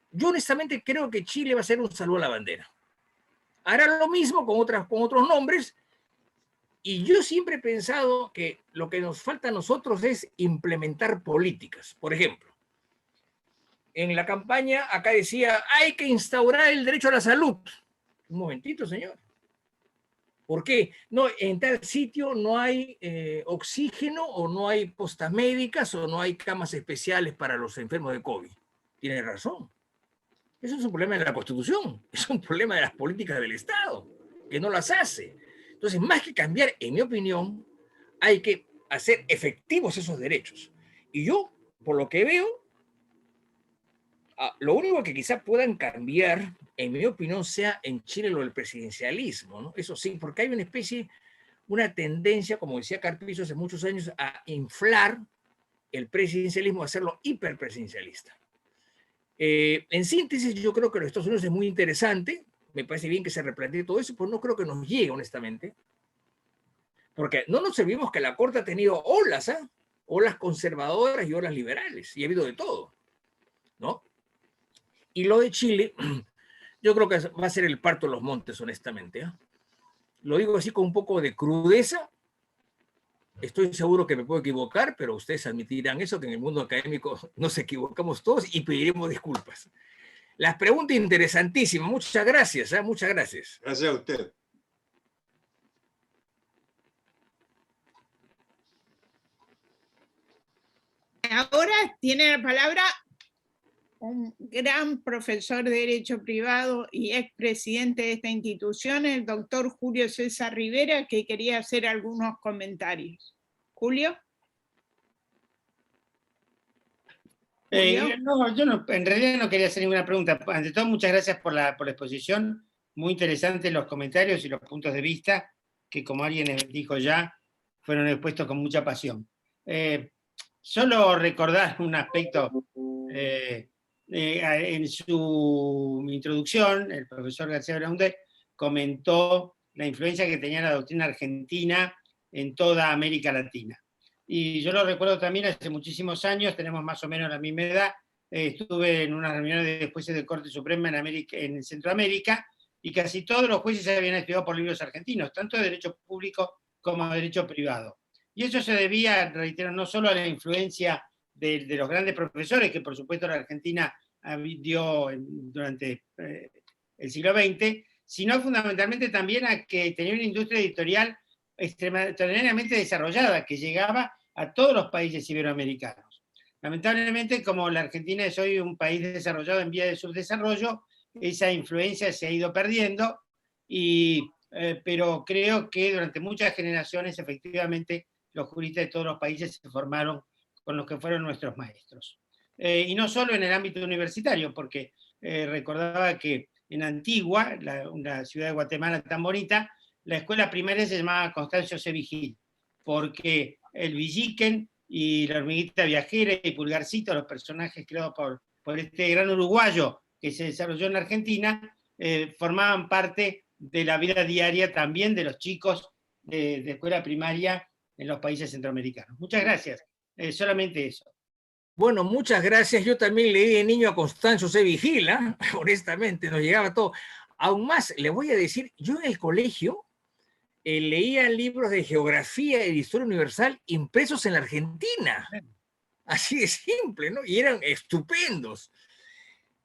Yo honestamente creo que Chile va a ser un saludo a la bandera. Hará lo mismo con otros nombres Y yo siempre he pensado que lo que nos falta a nosotros es implementar políticas. Por ejemplo, en la campaña acá decía, hay que instaurar el derecho a la salud. Un momentito, señor. ¿Por qué? No, en tal sitio no hay oxígeno o no hay postas médicas o no hay camas especiales para los enfermos de COVID. Tiene razón. Eso es un problema de la Constitución, es un problema de las políticas del Estado, que no las hace. Entonces, más que cambiar, en mi opinión, hay que hacer efectivos esos derechos. Y yo, por lo que veo, lo único que quizá puedan cambiar, en mi opinión, sea en Chile lo del presidencialismo, ¿no? Eso sí, porque hay una especie, una tendencia, como decía Carpizo hace muchos años, a inflar el presidencialismo, a hacerlo hiperpresidencialista. En síntesis, yo creo que los Estados Unidos es muy interesante, me parece bien que se replantee todo eso, pero no creo que nos llegue, honestamente, porque no nos olvidemos que la Corte ha tenido olas, ¿eh? Olas conservadoras y olas liberales, y ha habido de todo, ¿no? Y lo de Chile, yo creo que va a ser el parto de los montes, honestamente, ¿eh? Lo digo así con un poco de crudeza. Estoy seguro que me puedo equivocar, pero ustedes admitirán eso, que en el mundo académico nos equivocamos todos y pediremos disculpas. Las preguntas interesantísimas. Muchas gracias, ¿eh? Muchas gracias. Gracias a usted. Ahora tiene la palabra un gran profesor de Derecho Privado y expresidente de esta institución, el doctor Julio César Rivera, que quería hacer algunos comentarios. Julio. No, yo no, en realidad no quería hacer ninguna pregunta. Ante todo, muchas gracias por la exposición. Muy interesantes los comentarios y los puntos de vista que, como alguien dijo ya, fueron expuestos con mucha pasión. Solo recordar un aspecto. En su introducción, el profesor García Belaúnde comentó la influencia que tenía la doctrina argentina en toda América Latina. Y yo lo recuerdo también hace muchísimos años, tenemos más o menos la misma edad, estuve en unas reuniones de jueces de Corte Suprema en Centroamérica, y casi todos los jueces se habían estudiado por libros argentinos, tanto de derecho público como de derecho privado. Y eso se debía, reitero, no solo a la influencia de los grandes profesores que por supuesto la Argentina dio durante el siglo XX, sino fundamentalmente también a que tenía una industria editorial extraordinariamente desarrollada, que llegaba a todos los países iberoamericanos. Lamentablemente, como la Argentina es hoy un país desarrollado en vía de subdesarrollo, esa influencia se ha ido perdiendo, pero creo que durante muchas generaciones efectivamente los juristas de todos los países se formaron con los que fueron nuestros maestros. Y no solo en el ámbito universitario, porque recordaba que en Antigua, una ciudad de Guatemala tan bonita, la escuela primaria se llamaba Constancio C. Vigil, porque el Villiquen y la hormiguita viajera y Pulgarcito, los personajes creados por este gran uruguayo que se desarrolló en la Argentina, formaban parte de la vida diaria también de los chicos de escuela primaria en los países centroamericanos. Muchas gracias. Solamente eso. Bueno, muchas gracias. Yo también leí de niño a Constancio C. Vigil, ¿eh? Honestamente, nos llegaba todo. Aún más, le voy a decir, yo en el colegio leía libros de geografía y de historia universal impresos en la Argentina. Así de simple, ¿no? Y eran estupendos.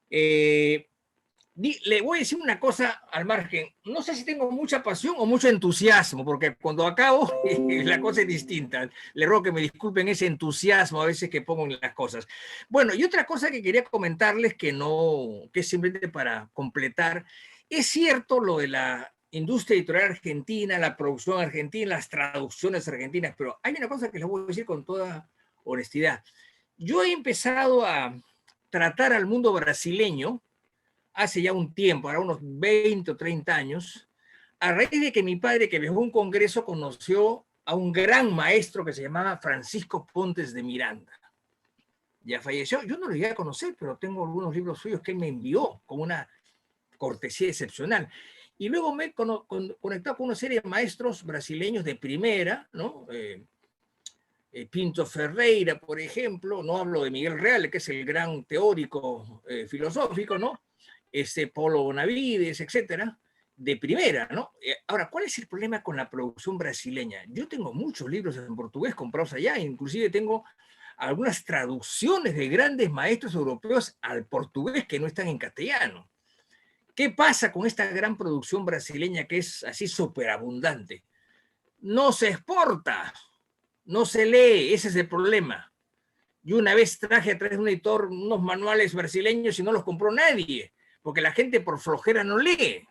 Le voy a decir una cosa al margen. No sé si tengo mucha pasión o mucho entusiasmo, porque cuando acabo la cosa es distinta. Le ruego que me disculpen ese entusiasmo a veces que pongo en las cosas. Bueno, y otra cosa que quería comentarles que es simplemente para completar. Es cierto lo de la industria editorial argentina, la producción argentina, las traducciones argentinas, pero hay una cosa que les voy a decir con toda honestidad. Yo he empezado a tratar al mundo brasileño hace ya un tiempo, ahora unos 20 o 30 años, a raíz de que mi padre, que viajó a un congreso, conoció a un gran maestro que se llamaba Francisco Pontes de Miranda. Ya falleció, yo no lo llegué a conocer, pero tengo algunos libros suyos que él me envió con una cortesía excepcional. Y luego me he conectado con una serie de maestros brasileños de primera, ¿no? Pinto Ferreira, por ejemplo, no hablo de Miguel Reale, que es el gran teórico filosófico, ¿no? Paulo Bonavides, etcétera, de primera, ¿no? Ahora, ¿cuál es el problema con la producción brasileña? Yo tengo muchos libros en portugués comprados allá, inclusive tengo algunas traducciones de grandes maestros europeos al portugués que no están en castellano. ¿Qué pasa con esta gran producción brasileña que es así superabundante? No se exporta, no se lee, ese es el problema. Yo una vez traje a través de un editor unos manuales brasileños y no los compró nadie, porque la gente por flojera no lee.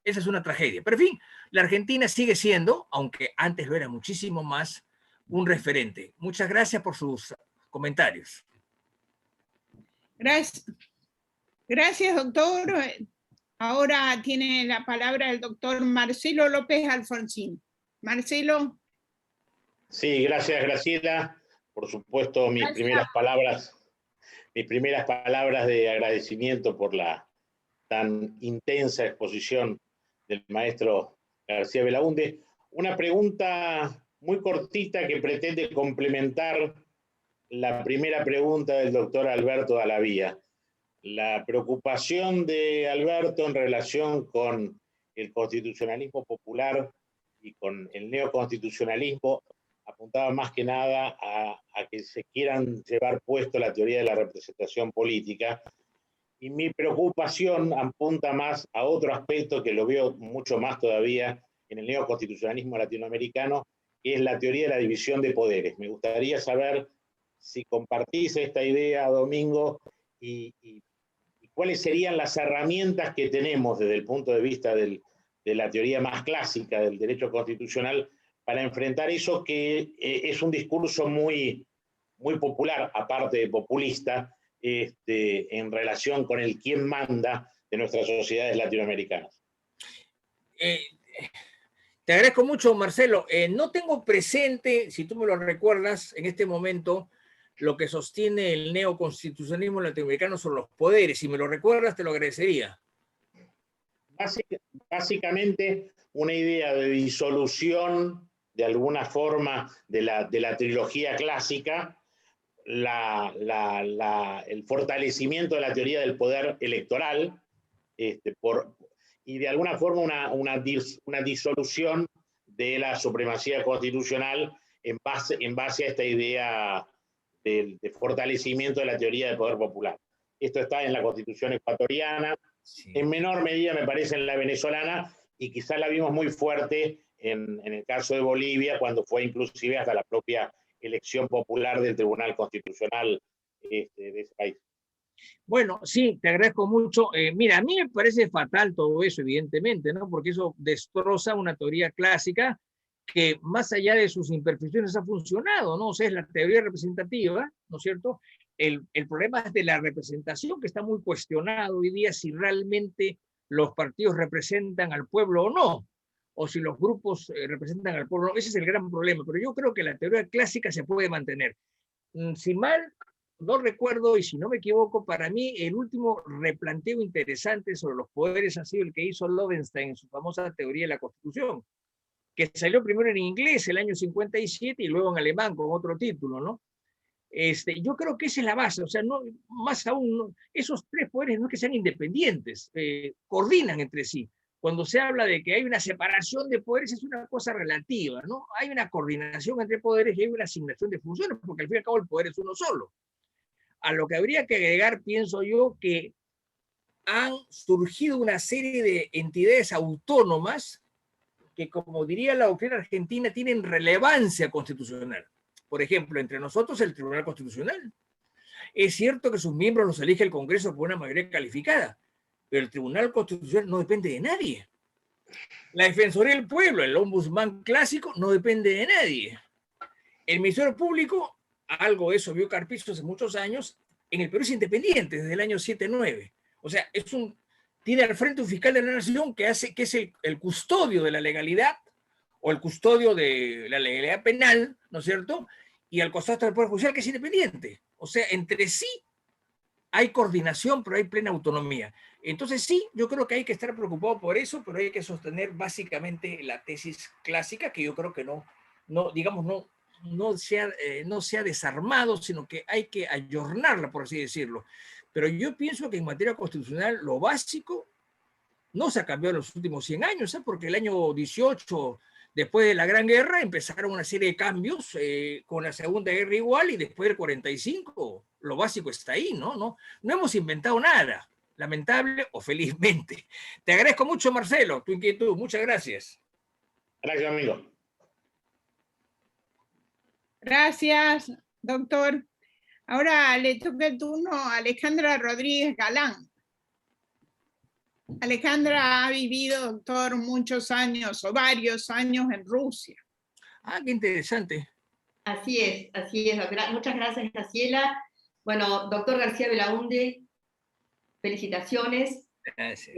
Esa es una tragedia. Pero en fin, la Argentina sigue siendo, aunque antes lo era muchísimo más, un referente. Muchas gracias por sus comentarios. Gracias, gracias doctor. Ahora tiene la palabra el doctor Marcelo López Alfonsín. Marcelo. Sí, gracias Graciela. Por supuesto, mis primeras palabras de agradecimiento por la tan intensa exposición del maestro García Belaúnde. Una pregunta muy cortita que pretende complementar la primera pregunta del doctor Alberto Alavía. La preocupación de Alberto en relación con el constitucionalismo popular y con el neoconstitucionalismo apuntaba más que nada a que se quieran llevar puesto la teoría de la representación política. Y mi preocupación apunta más a otro aspecto que lo veo mucho más todavía en el neoconstitucionalismo latinoamericano, que es la teoría de la división de poderes. Me gustaría saber si compartís esta idea, Domingo, y cuáles serían las herramientas que tenemos desde el punto de vista de la teoría más clásica del derecho constitucional para enfrentar eso que es un discurso muy, muy popular, aparte de populista, en relación con el quién manda de nuestras sociedades latinoamericanas. Te agradezco mucho, Marcelo. No tengo presente, si tú me lo recuerdas, en este momento, lo que sostiene el neoconstitucionalismo latinoamericano sobre los poderes. Si me lo recuerdas, te lo agradecería. Básicamente, una idea de disolución, de alguna forma, de la trilogía clásica, el fortalecimiento de la teoría del poder electoral, y de alguna forma una disolución de la supremacía constitucional en base a esta idea de fortalecimiento de la teoría del poder popular. Esto está en la Constitución ecuatoriana, sí. En menor medida me parece en la venezolana, y quizás la vimos muy fuerte en el caso de Bolivia, cuando fue inclusive hasta la propia elección popular del Tribunal Constitucional de ese país. Bueno, sí, te agradezco mucho. Mira, a mí me parece fatal todo eso, evidentemente, ¿no? Porque eso destroza una teoría clásica que más allá de sus imperfecciones ha funcionado, ¿no? O sea, es la teoría representativa, ¿no es cierto? El problema es de la representación, que está muy cuestionado hoy día, si realmente los partidos representan al pueblo o no, o si los grupos representan al pueblo o no. Ese es el gran problema, pero yo creo que la teoría clásica se puede mantener. Si mal no recuerdo, y si no me equivoco, para mí el último replanteo interesante sobre los poderes ha sido el que hizo Lowenstein en su famosa teoría de la Constitución, que salió primero en inglés el año 57 y luego en alemán con otro título, ¿no? Yo creo que esa es la base, o sea, no, más aún, no, esos tres poderes no es que sean independientes, coordinan entre sí. Cuando se habla de que hay una separación de poderes es una cosa relativa, ¿no? Hay una coordinación entre poderes y hay una asignación de funciones, porque al fin y al cabo el poder es uno solo. A lo que habría que agregar, pienso yo, que han surgido una serie de entidades autónomas que, como diría la doctrina argentina, tienen relevancia constitucional. Por ejemplo, entre nosotros el Tribunal Constitucional. Es cierto que sus miembros los elige el Congreso por una mayoría calificada, pero el Tribunal Constitucional no depende de nadie. La Defensoría del Pueblo, el ombudsman clásico, no depende de nadie. El Ministerio Público, algo de eso vio Carpizo hace muchos años, en el Perú es independiente desde el año 7-9. O sea, tiene al frente un fiscal de la nación que es el custodio de la legalidad, o el custodio de la legalidad penal, ¿no es cierto? Y al costado del Poder Judicial, que es independiente. O sea, entre sí hay coordinación, pero hay plena autonomía. Entonces sí, yo creo que hay que estar preocupado por eso, pero hay que sostener básicamente la tesis clásica, que yo creo que no se ha desarmado, sino que hay que ayornarla, por así decirlo. Pero yo pienso que en materia constitucional lo básico no se ha cambiado en los últimos 100 años, porque el año 18, después de la Gran Guerra, empezaron una serie de cambios, con la Segunda Guerra igual, y después del 45, lo básico está ahí, ¿no? No hemos inventado nada, lamentable o felizmente. Te agradezco mucho, Marcelo, tu inquietud. Muchas gracias. Gracias, amigo. Gracias, doctor. Ahora le toca el turno a Alejandra Rodríguez Galán. Alejandra ha vivido, doctor, muchos años o varios años en Rusia. Ah, qué interesante. Así es, así es. Muchas gracias, Graciela. Bueno, doctor García Belaunde, felicitaciones. Gracias.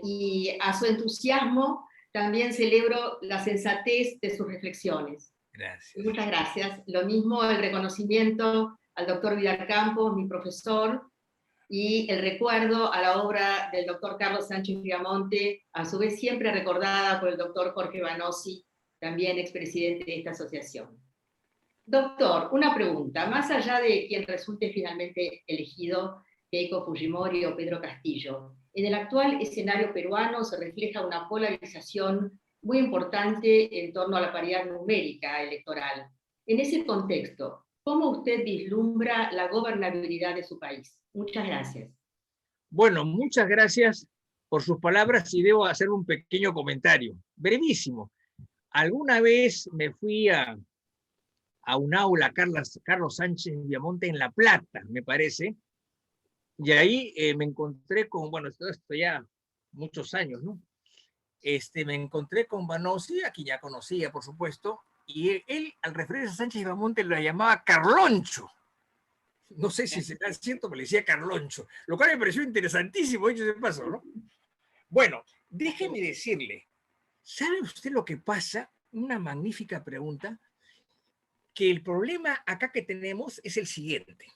Y a su entusiasmo también celebro la sensatez de sus reflexiones. Gracias. Muchas gracias. Lo mismo el reconocimiento al doctor Vidal Campos, mi profesor, y el recuerdo a la obra del doctor Carlos Sánchez Viamonte, a su vez siempre recordada por el doctor Jorge Banossi, también expresidente de esta asociación. Doctor, una pregunta. Más allá de quien resulte finalmente elegido, Keiko Fujimori o Pedro Castillo, en el actual escenario peruano se refleja una polarización muy importante en torno a la paridad numérica electoral. En ese contexto, ¿cómo usted vislumbra la gobernabilidad de su país? Muchas gracias. Bueno, muchas gracias por sus palabras y debo hacer un pequeño comentario, brevísimo. Alguna vez me fui a un aula Carlos Sánchez Viamonte en La Plata, me parece, y ahí me encontré con, bueno, esto ya muchos años, ¿no? Me encontré con Banossi, a quien ya conocía, por supuesto, y él, al referirse a Sánchez Viamonte, lo llamaba Carloncho. No sé si será cierto, pero le decía Carloncho, lo cual me pareció interesantísimo, dicho de paso, ¿no? Bueno, déjeme decirle, ¿sabe usted lo que pasa? Una magnífica pregunta, que el problema acá que tenemos es el siguiente.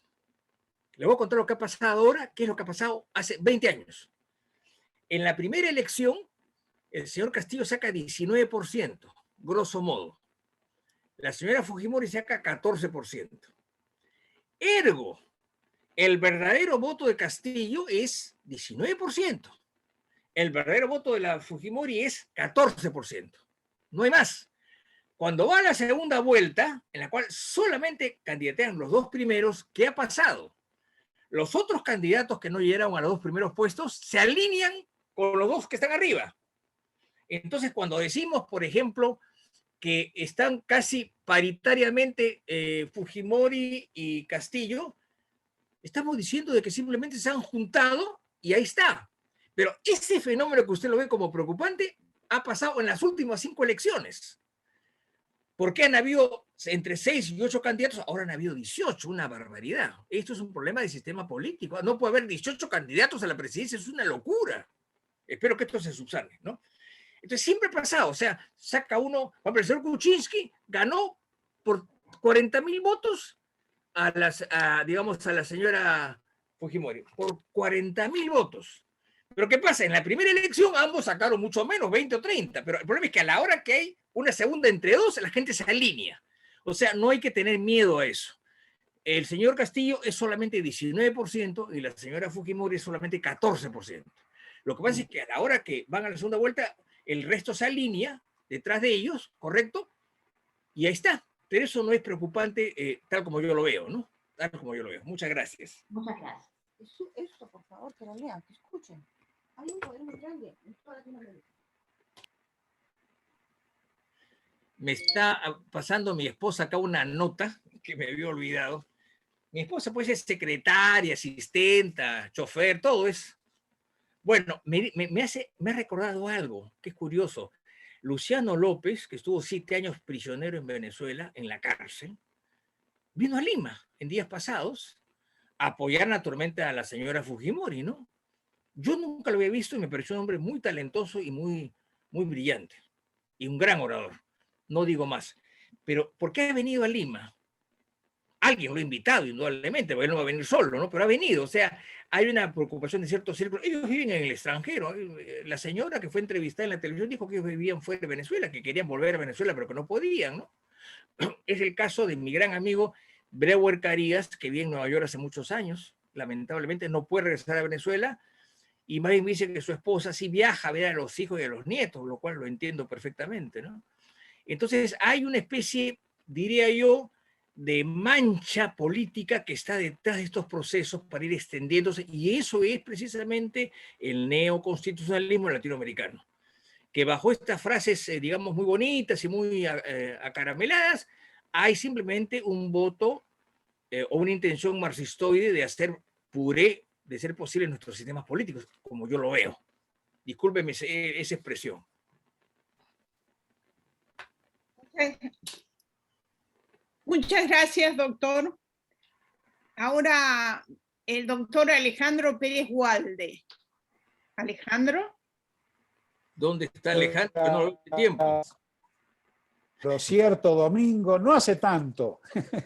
Le voy a contar lo que ha pasado ahora, qué es lo que ha pasado hace 20 años. En la primera elección, el señor Castillo saca 19%, grosso modo. La señora Fujimori saca 14%. Ergo, el verdadero voto de Castillo es 19%. El verdadero voto de la Fujimori es 14%. No hay más. Cuando va a la segunda vuelta, en la cual solamente candidatean los dos primeros, ¿qué ha pasado? Los otros candidatos que no llegaron a los dos primeros puestos se alinean con los dos que están arriba. Entonces, cuando decimos, por ejemplo, que están casi paritariamente Fujimori y Castillo, estamos diciendo de que simplemente se han juntado y ahí está. Pero ese fenómeno que usted lo ve como preocupante ha pasado en las últimas 5 elecciones. Porque han habido entre 6 y 8 candidatos, ahora han habido 18, una barbaridad. Esto es un problema de sistema político. No puede haber 18 candidatos a la presidencia, es una locura. Espero que esto se subsane, ¿no? Entonces siempre ha pasado, o sea, saca uno, por ejemplo, el señor Kuczynski ganó por 40.000 votos digamos, a la señora Fujimori, por 40.000 votos. Pero ¿qué pasa? En la primera elección ambos sacaron mucho menos, 20 o 30, pero el problema es que a la hora que hay una segunda entre dos, la gente se alinea. O sea, no hay que tener miedo a eso. El señor Castillo es solamente 19% y la señora Fujimori es solamente 14%. Lo que pasa es que a la hora que van a la segunda vuelta, el resto se alinea detrás de ellos, ¿correcto? Y ahí está. Pero eso no es preocupante tal como yo lo veo, ¿no? Tal como yo lo veo. Muchas gracias. Muchas gracias. Eso, por favor, que lo lean, que escuchen. Hay un poder muy grande en toda Latinoamérica. Me está pasando mi esposa acá una nota que me había olvidado. Mi esposa pues es secretaria, asistenta, chofer, todo es. Bueno, me ha recordado algo que es curioso. Luciano López, que estuvo 7 años prisionero en Venezuela, en la cárcel, vino a Lima en días pasados a apoyar naturalmente a la señora Fujimori, ¿no? Yo nunca lo había visto y me pareció un hombre muy talentoso y muy brillante. Y un gran orador. No digo más. Pero, ¿por qué ha venido a Lima? Alguien lo ha invitado, indudablemente, porque él no va a venir solo, ¿no? Pero ha venido. O sea, hay una preocupación de ciertos círculos. Ellos viven en el extranjero. La señora que fue entrevistada en la televisión dijo que ellos vivían fuera de Venezuela, que querían volver a Venezuela, pero que no podían, ¿no? Es el caso de mi gran amigo Breuer Carías, que vive en Nueva York hace muchos años. Lamentablemente no puede regresar a Venezuela. y más bien me dice que su esposa sí viaja a ver a los hijos y a los nietos, lo cual lo entiendo perfectamente, ¿no? Entonces hay una especie, diría yo, de mancha política que está detrás de estos procesos para ir extendiéndose, y eso es precisamente el neoconstitucionalismo latinoamericano, que bajo estas frases, digamos, muy bonitas y muy acarameladas, hay simplemente un voto o una intención marxistoide de hacer puré, de ser posible, nuestros sistemas políticos, como yo lo veo. Discúlpeme esa expresión. Muchas gracias, doctor. Ahora el doctor Alejandro Pérez Gualde. Alejandro. ¿Dónde está Alejandro? Que no lo veo hace tiempo. Lo cierto, Domingo, no hace tanto.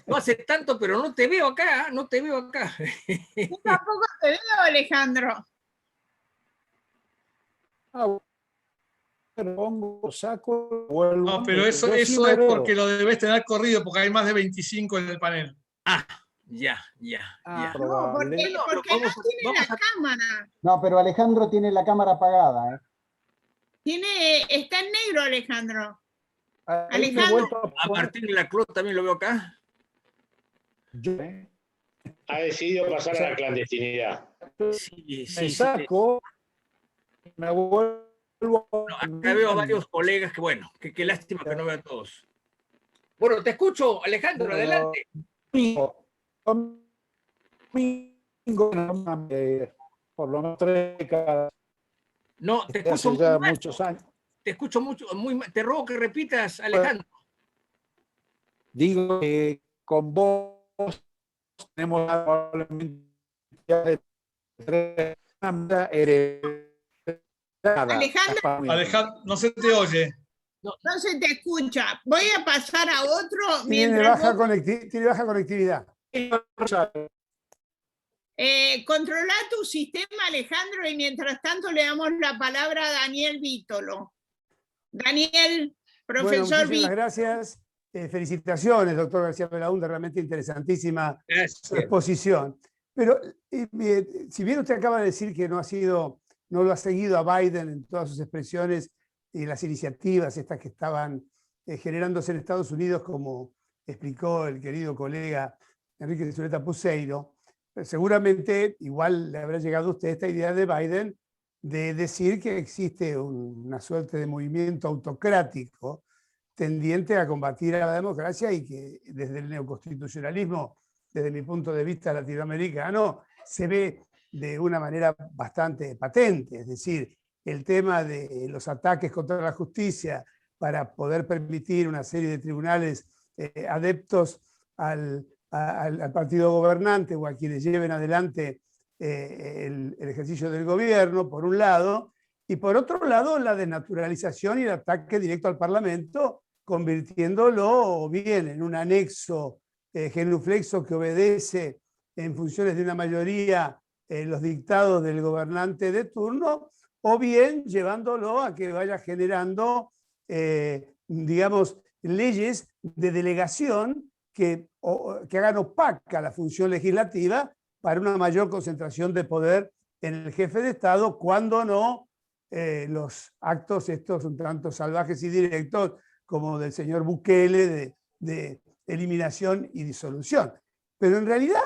No hace tanto, pero no te veo acá, no te veo acá. Yo tampoco te veo, Alejandro. Pongo, saco, vuelvo. No, pero eso es porque lo debes tener corrido, porque hay más de 25 en el panel. Ah, ya. No, porque no tiene la cámara. No, pero Alejandro tiene la cámara apagada, ¿eh? Está en negro, Alejandro. Alejandro. A Martín Laclos también lo veo acá. Ha decidido pasar a la clandestinidad. Sí, me saco, me vuelvo. No, acá veo a varios colegas que, bueno, qué lástima que no veo a todos. Bueno, te escucho, Alejandro, adelante. Por lo menos 3 décadas. No, te escucho ya muchos años. Te escucho mucho, te robo que repitas, Alejandro. Digo que con vos tenemos probablemente Alejandro, no se te oye. No se te escucha. Voy a pasar a otro. Tiene baja conectividad. Controla tu sistema, Alejandro, y mientras tanto le damos la palabra a Daniel Vítolo. Daniel, profesor Vítolo. Muchas gracias. Felicitaciones, doctor García Belaúnde, realmente interesantísima su exposición. Pero si bien usted acaba de decir que no lo ha seguido a Biden en todas sus expresiones y las iniciativas estas que estaban generándose en Estados Unidos, como explicó el querido colega Enrique Zuleta Puceiro, seguramente igual le habrá llegado a usted esta idea de Biden de decir que existe una suerte de movimiento autocrático tendiente a combatir a la democracia y que desde el neoconstitucionalismo, desde mi punto de vista latinoamericano, se ve de una manera bastante patente. Es decir, el tema de los ataques contra la justicia para poder permitir una serie de tribunales adeptos al partido gobernante o a quienes lleven adelante el ejercicio del gobierno, por un lado, y por otro lado la desnaturalización y el ataque directo al Parlamento, convirtiéndolo bien en un anexo genuflexo que obedece en funciones de una mayoría los dictados del gobernante de turno, o bien llevándolo a que vaya generando, digamos, leyes de delegación que hagan opaca la función legislativa para una mayor concentración de poder en el jefe de Estado, cuando no los actos estos un tanto salvajes y directos como del señor Bukele de eliminación y disolución. Pero en realidad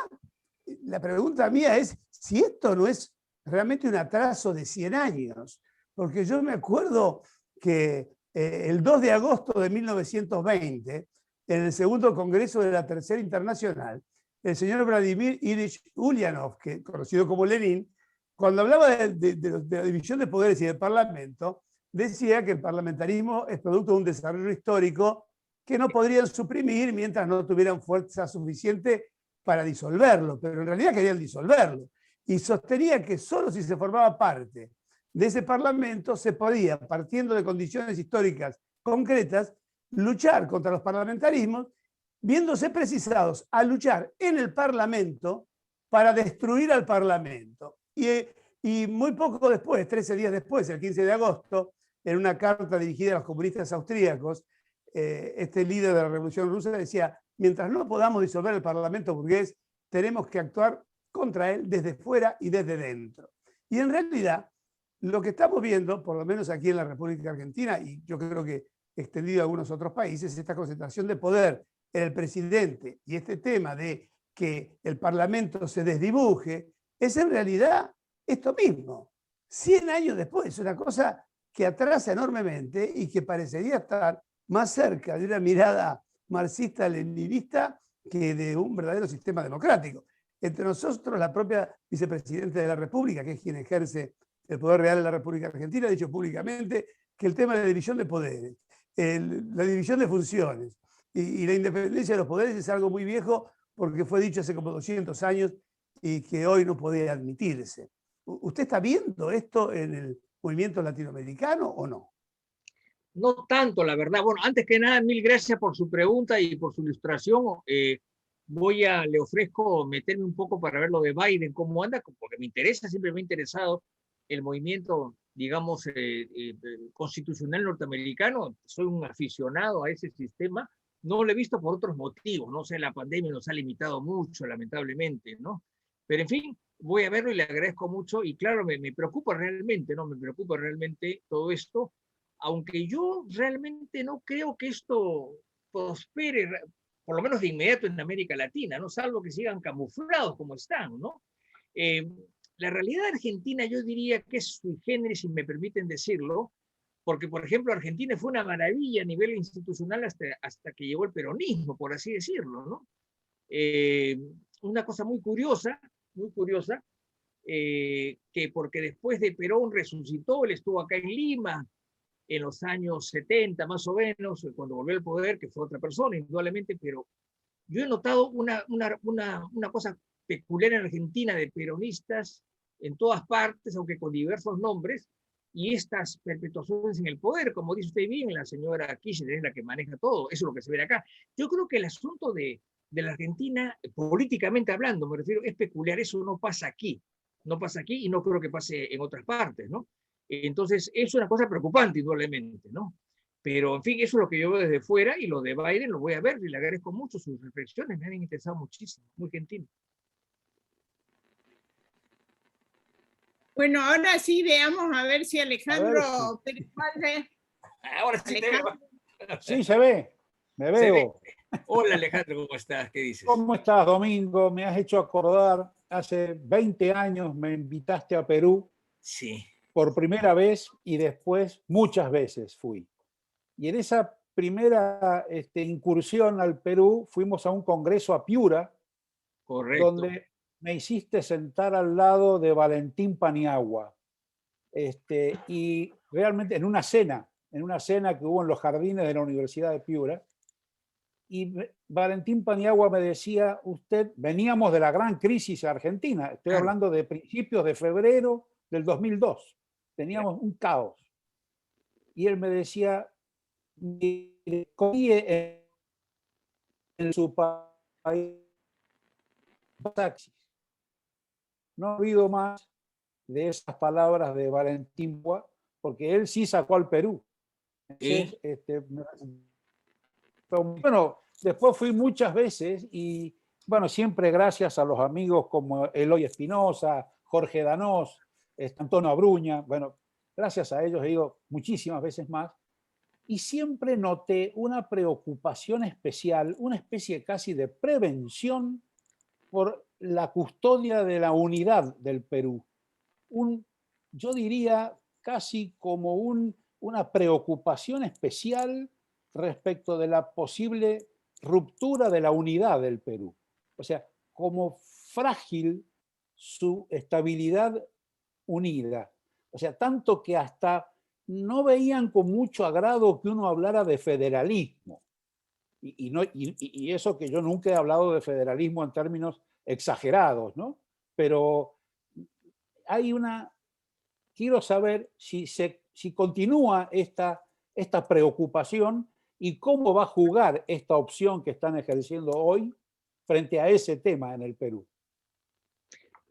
la pregunta mía es si esto no es realmente un atraso de 100 años, porque yo me acuerdo que el 2 de agosto de 1920, en el segundo congreso de la Tercera Internacional, el señor Vladimir Ilich Ulyanov, conocido como Lenin, cuando hablaba de la división de poderes y del Parlamento, decía que el parlamentarismo es producto de un desarrollo histórico que no podrían suprimir mientras no tuvieran fuerza suficiente para disolverlo, pero en realidad querían disolverlo. Y sostenía que solo si se formaba parte de ese Parlamento se podía, partiendo de condiciones históricas concretas, luchar contra los parlamentarismos, viéndose precisados a luchar en el Parlamento para destruir al Parlamento. Y muy poco después, 13 días después, el 15 de agosto, en una carta dirigida a los comunistas austríacos, este líder de la Revolución Rusa decía: mientras no podamos disolver el Parlamento burgués, tenemos que actuar contra él desde fuera y desde dentro. Y en realidad, lo que estamos viendo, por lo menos aquí en la República Argentina, y yo creo que extendido a algunos otros países, esta concentración de poder en el presidente y este tema de que el Parlamento se desdibuje, es en realidad esto mismo. 100 años después, es una cosa que atrasa enormemente y que parecería estar más cerca de una mirada marxista-leninista que de un verdadero sistema democrático. Entre nosotros, la propia vicepresidenta de la República, que es quien ejerce el poder real en la República Argentina, ha dicho públicamente que el tema de la división de poderes, la división de funciones y la independencia de los poderes es algo muy viejo porque fue dicho hace como 200 años y que hoy no puede admitirse. ¿Usted está viendo esto en el movimiento latinoamericano o no? No tanto, la verdad. Bueno, antes que nada, mil gracias por su pregunta y por su ilustración. Le ofrezco meterme un poco para ver lo de Biden, cómo anda, porque me interesa, siempre me ha interesado el movimiento, digamos, constitucional norteamericano. Soy un aficionado a ese sistema. No lo he visto por otros motivos, no sé, la pandemia nos ha limitado mucho, lamentablemente, ¿no? Pero en fin, voy a verlo y le agradezco mucho, y claro, me preocupa realmente, ¿no? Me preocupa realmente todo esto, aunque yo realmente no creo que esto prospere, por lo menos de inmediato en América Latina, ¿no? Salvo que sigan camuflados como están, ¿no? La realidad argentina yo diría que es sui generis, si me permiten decirlo, porque, por ejemplo, Argentina fue una maravilla a nivel institucional hasta que llegó el peronismo, por así decirlo, ¿no? Una cosa muy curiosa, que porque después de Perón resucitó, él estuvo acá en Lima en los años 70 más o menos, cuando volvió al poder, que fue otra persona, indudablemente, pero yo he notado una cosa peculiar en Argentina de peronistas en todas partes, aunque con diversos nombres, y estas perpetuaciones en el poder, como dice usted bien, la señora Kirchner es la que maneja todo, eso es lo que se ve acá. Yo creo que el asunto de la Argentina, políticamente hablando, me refiero, es peculiar, eso no pasa aquí y no creo que pase en otras partes, ¿no? Entonces, es una cosa preocupante, indudablemente, ¿no? Pero, en fin, eso es lo que yo veo desde fuera, y lo de Biden lo voy a ver, y le agradezco mucho sus reflexiones, me han interesado muchísimo, muy gentil. Bueno, ahora sí veamos a ver si Alejandro Pérez Valde. Ahora sí Alejandro. te veo. Sí, se ve, me veo. Hola Alejandro, ¿cómo estás? ¿Qué dices? ¿Cómo estás, Domingo? Me has hecho acordar, hace 20 años me invitaste a Perú. Sí. Por primera vez y después muchas veces fui. Y en esa primera incursión al Perú fuimos a un congreso a Piura, correcto, donde me hiciste sentar al lado de Valentín Paniagua. Y realmente en una cena que hubo en los jardines de la Universidad de Piura, y Valentín Paniagua me decía, veníamos de la gran crisis argentina, estoy hablando de principios de febrero del 2002, teníamos un caos. Y él me decía, en su país, taxis. No ha habido más de esas palabras de Valentín, porque él sí sacó al Perú. Entonces, bueno, después fui muchas veces y, bueno, siempre gracias a los amigos como Eloy Espinosa, Jorge Danós, Antonio Abruña, bueno, gracias a ellos he ido muchísimas veces más y siempre noté una preocupación especial, una especie casi de prevención por la custodia de la unidad del Perú. Yo diría casi como una preocupación especial respecto de la posible ruptura de la unidad del Perú. O sea, como frágil su estabilidad unida. O sea, tanto que hasta no veían con mucho agrado que uno hablara de federalismo. Y eso que yo nunca he hablado de federalismo en términos exagerados, ¿no? Pero quiero saber si continúa esta preocupación y cómo va a jugar esta opción que están ejerciendo hoy frente a ese tema en el Perú.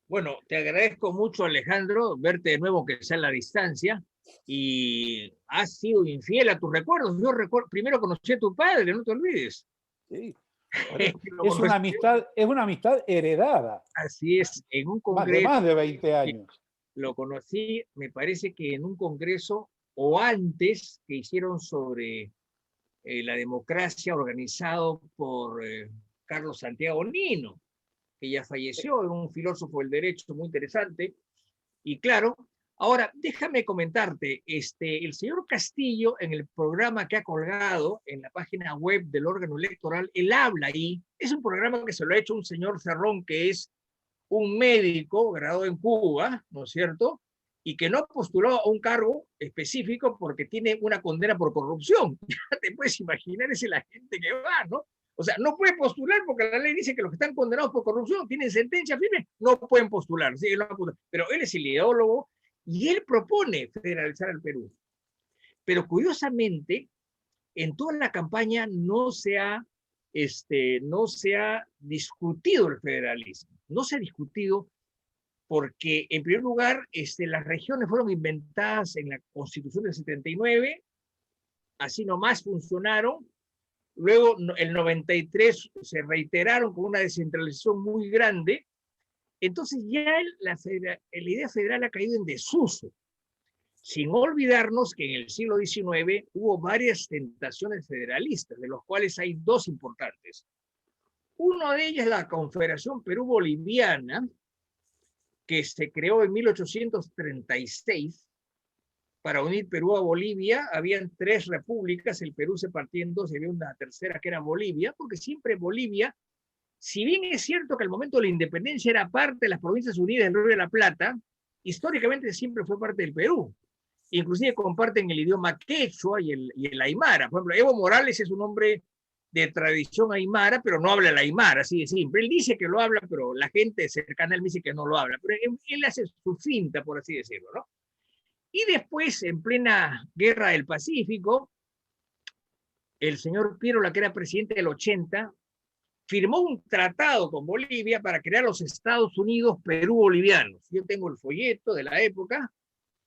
Bueno, te agradezco mucho, Alejandro, verte de nuevo, aunque sea a la distancia, y has sido infiel a tus recuerdos. Yo primero conocí a tu padre, no te olvides. Sí. Es una amistad heredada. Así es, en un congreso. Más de 20 años. lo conocí, me parece que en un congreso o antes que hicieron sobre la democracia organizado por Carlos Santiago Nino, que ya falleció, era un filósofo del derecho muy interesante. Y claro, ahora déjame comentarte, el señor Castillo en el programa que ha colgado en la página web del órgano electoral, él habla ahí, es un programa que se lo ha hecho un señor Cerrón que es un médico graduado en Cuba, ¿no es cierto? Y que no postuló a un cargo específico porque tiene una condena por corrupción. Ya te puedes imaginar, esa es la gente que va, ¿no? O sea, no puede postular porque la ley dice que los que están condenados por corrupción tienen sentencia firme, no pueden postular. ¿Sí? Pero él es el ideólogo y él propone federalizar al Perú. Pero curiosamente, en toda la campaña no se ha discutido el federalismo. No se ha discutido porque, en primer lugar, las regiones fueron inventadas en la Constitución del 79, así nomás funcionaron. Luego, el 93 se reiteraron con una descentralización muy grande. Entonces ya la idea federal ha caído en desuso. Sin olvidarnos que en el siglo XIX hubo varias tentaciones federalistas, de los cuales hay dos importantes. Una de ellas es la Confederación Perú-Boliviana, que se creó en 1836 para unir Perú a Bolivia. Habían 3 repúblicas, el Perú se partía en 2 y había una tercera que era Bolivia, porque siempre Bolivia, si bien es cierto que al momento de la independencia era parte de las Provincias Unidas del Río de la Plata, históricamente siempre fue parte del Perú. Inclusive comparten el idioma quechua y el aymara. Por ejemplo, Evo Morales es un hombre de tradición aymara, pero no habla el aymara, así de simple. Él dice que lo habla, pero la gente cercana a él dice que no lo habla. Pero él hace su finta, por así decirlo, ¿no? Y después, en plena Guerra del Pacífico, el señor Piérola, que era presidente del 80, firmó un tratado con Bolivia para crear los Estados Unidos Perú-Bolivianos. Yo tengo el folleto de la época,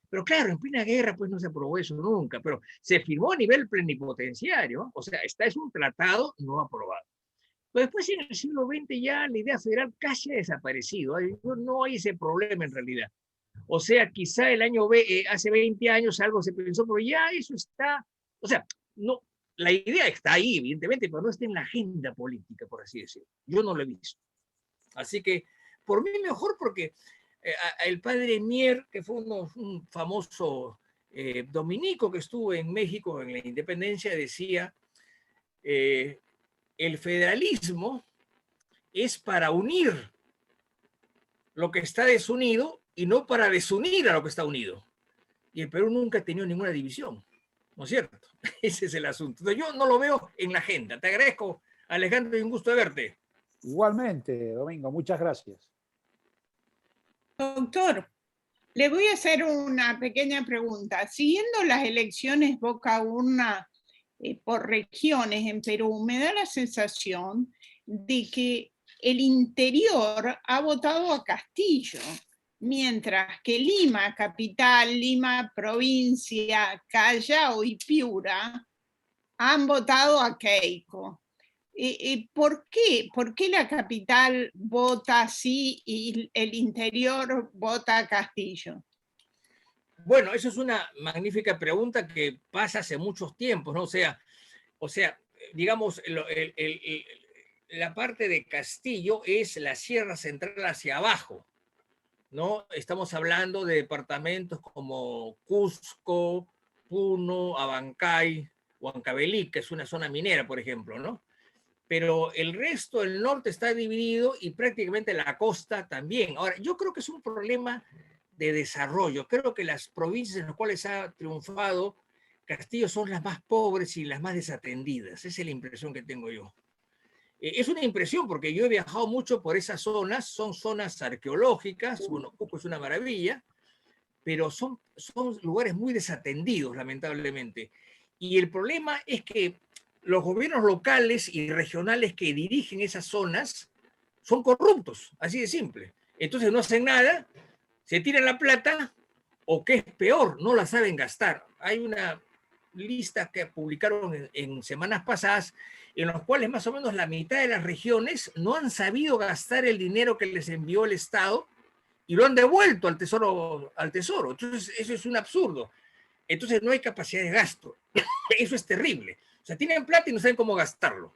pero claro, en plena guerra pues no se aprobó eso nunca, pero se firmó a nivel plenipotenciario, o sea, es un tratado no aprobado. Pero después en el siglo XX ya la idea federal casi ha desaparecido, no hay ese problema en realidad. O sea, quizá hace 20 años algo se pensó, pero ya eso está, o sea, no, la idea está ahí, evidentemente, pero no está en la agenda política, por así decirlo. Yo no lo he visto. Así que, por mí mejor, porque el padre Mier, que fue un famoso dominico que estuvo en México en la independencia, decía, el federalismo es para unir lo que está desunido y no para desunir a lo que está unido. Y el Perú nunca ha tenido ninguna división, ¿no es cierto? Ese es el asunto. Entonces, yo no lo veo en la agenda. Te agradezco, Alejandro, y un gusto de verte. Igualmente, Domingo, muchas gracias. Doctor, le voy a hacer una pequeña pregunta. Siguiendo las elecciones boca a urna por regiones en Perú, me da la sensación de que el interior ha votado a Castillo, mientras que Lima, capital, Lima, provincia, Callao y Piura han votado a Keiko. ¿Por qué? ¿Por qué la capital vota así y el interior vota a Castillo? Bueno, eso es una magnífica pregunta que pasa hace muchos tiempos, ¿no? O sea, digamos, la parte de Castillo es la Sierra Central hacia abajo, ¿no? Estamos hablando de departamentos como Cusco, Puno, Abancay, Huancavelic, que es una zona minera, por ejemplo, ¿no? Pero el resto del norte está dividido y prácticamente la costa también. Ahora, yo creo que es un problema de desarrollo. Creo que las provincias en las cuales ha triunfado Castillo son las más pobres y las más desatendidas. Esa es la impresión que tengo yo. Es una impresión porque yo he viajado mucho por esas zonas, son zonas arqueológicas, bueno, Cusco es una maravilla, pero son lugares muy desatendidos, lamentablemente. Y el problema es que los gobiernos locales y regionales que dirigen esas zonas son corruptos, así de simple. Entonces no hacen nada, se tiran la plata, o que es peor, no la saben gastar. Hay una lista que publicaron en semanas pasadas, en los cuales más o menos la mitad de las regiones no han sabido gastar el dinero que les envió el Estado, y lo han devuelto al tesoro. Entonces, eso es un absurdo. Entonces, no hay capacidad de gasto. Eso es terrible. O sea, tienen plata y no saben cómo gastarlo.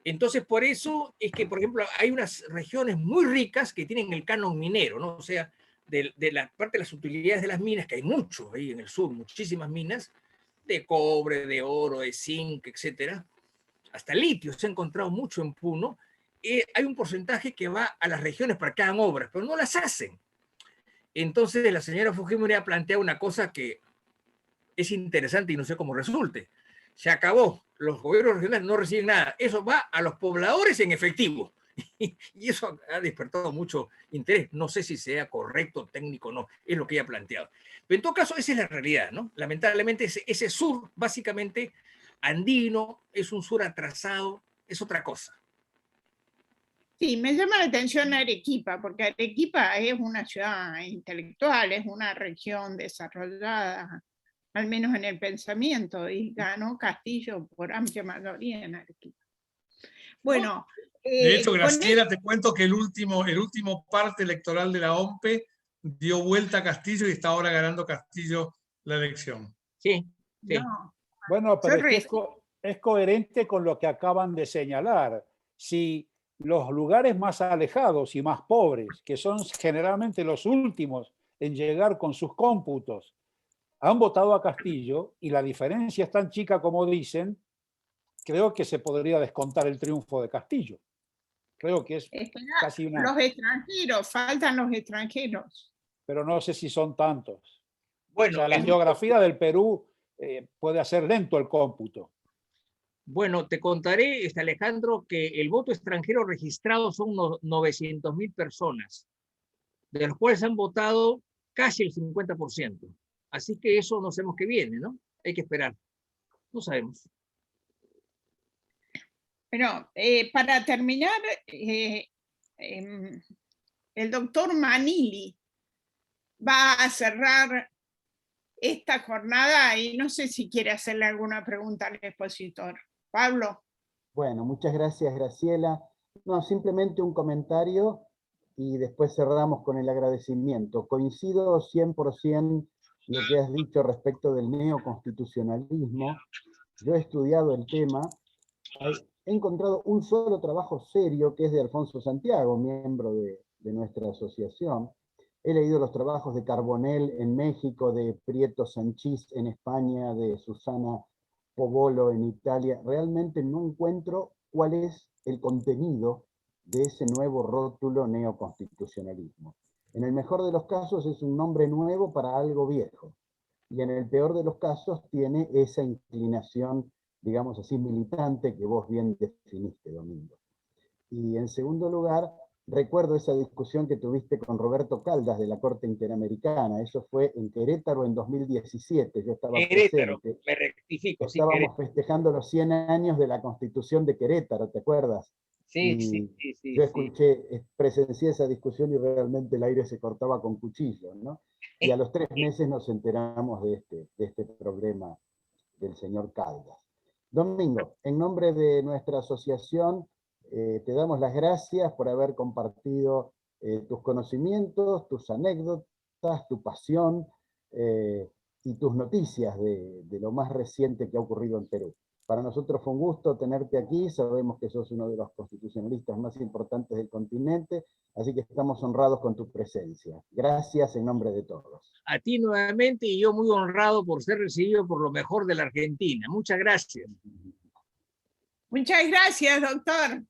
Entonces, por eso es que, por ejemplo, hay unas regiones muy ricas que tienen el canon minero, ¿no? O sea, de la parte de las utilidades de las minas, que hay mucho ahí en el sur, muchísimas minas, de cobre, de oro, de zinc, etcétera. Hasta litio se ha encontrado mucho en Puno. Hay un porcentaje que va a las regiones para que hagan obras, pero no las hacen. Entonces, la señora Fujimori ha planteado una cosa que es interesante y no sé cómo resulte. Se acabó. Los gobiernos regionales no reciben nada. Eso va a los pobladores en efectivo. Y eso ha despertado mucho interés. No sé si sea correcto, técnico o no. Es lo que ella ha planteado. Pero en todo caso, esa es la realidad, ¿no? Lamentablemente, ese sur, básicamente, andino, es un sur atrasado, es otra cosa. Sí, me llama la atención Arequipa, porque Arequipa es una ciudad intelectual, es una región desarrollada, al menos en el pensamiento, y ganó Castillo por amplia mayoría en Arequipa. Bueno. De hecho, Graciela, te cuento que el último parte electoral de la OMPE dio vuelta a Castillo y está ahora ganando Castillo la elección. Sí. Sí. No, bueno, pero es coherente con lo que acaban de señalar. Si los lugares más alejados y más pobres, que son generalmente los últimos en llegar con sus cómputos, han votado a Castillo y la diferencia es tan chica como dicen, creo que se podría descontar el triunfo de Castillo. Creo que es casi una... Los extranjeros, faltan los extranjeros. Pero no sé si son tantos. Bueno, o sea, la geografía del Perú puede hacer lento el cómputo. Bueno, te contaré, Alejandro, que el voto extranjero registrado son unos 900.000 personas, de los cuales han votado casi el 50%. Así que eso no sabemos qué viene, ¿no? Hay que esperar. No sabemos. Bueno, para terminar, el doctor Manili va a cerrar esta jornada y no sé si quiere hacerle alguna pregunta al expositor. Pablo. Bueno, muchas gracias, Graciela. No, simplemente un comentario y después cerramos con el agradecimiento. Coincido 100% lo que has dicho respecto del neoconstitucionalismo. Yo he estudiado el tema. He encontrado un solo trabajo serio que es de Alfonso Santiago, miembro de nuestra asociación. He leído los trabajos de Carbonell en México, de Prieto Sanchís en España, de Susana Povolo en Italia. Realmente no encuentro cuál es el contenido de ese nuevo rótulo neoconstitucionalismo. En el mejor de los casos es un nombre nuevo para algo viejo, y en el peor de los casos tiene esa inclinación, digamos así, militante que vos bien definiste, Domingo. Y en segundo lugar, recuerdo esa discusión que tuviste con Roberto Caldas de la Corte Interamericana. Eso fue en Querétaro en 2017. Yo estaba presente. Me rectifico. Estábamos festejando los 100 años de la Constitución de Querétaro, ¿te acuerdas? Sí. Yo escuché, presencié esa discusión y realmente el aire se cortaba con cuchillo, ¿no? Y a los 3 meses nos enteramos de este problema del señor Caldas. Domingo, en nombre de nuestra asociación, te damos las gracias por haber compartido tus conocimientos, tus anécdotas, tu pasión y tus noticias de lo más reciente que ha ocurrido en Perú. Para nosotros fue un gusto tenerte aquí, sabemos que sos uno de los constitucionalistas más importantes del continente, así que estamos honrados con tu presencia. Gracias en nombre de todos. A ti nuevamente y yo muy honrado por ser recibido por lo mejor de la Argentina. Muchas gracias. Muchas gracias, doctor.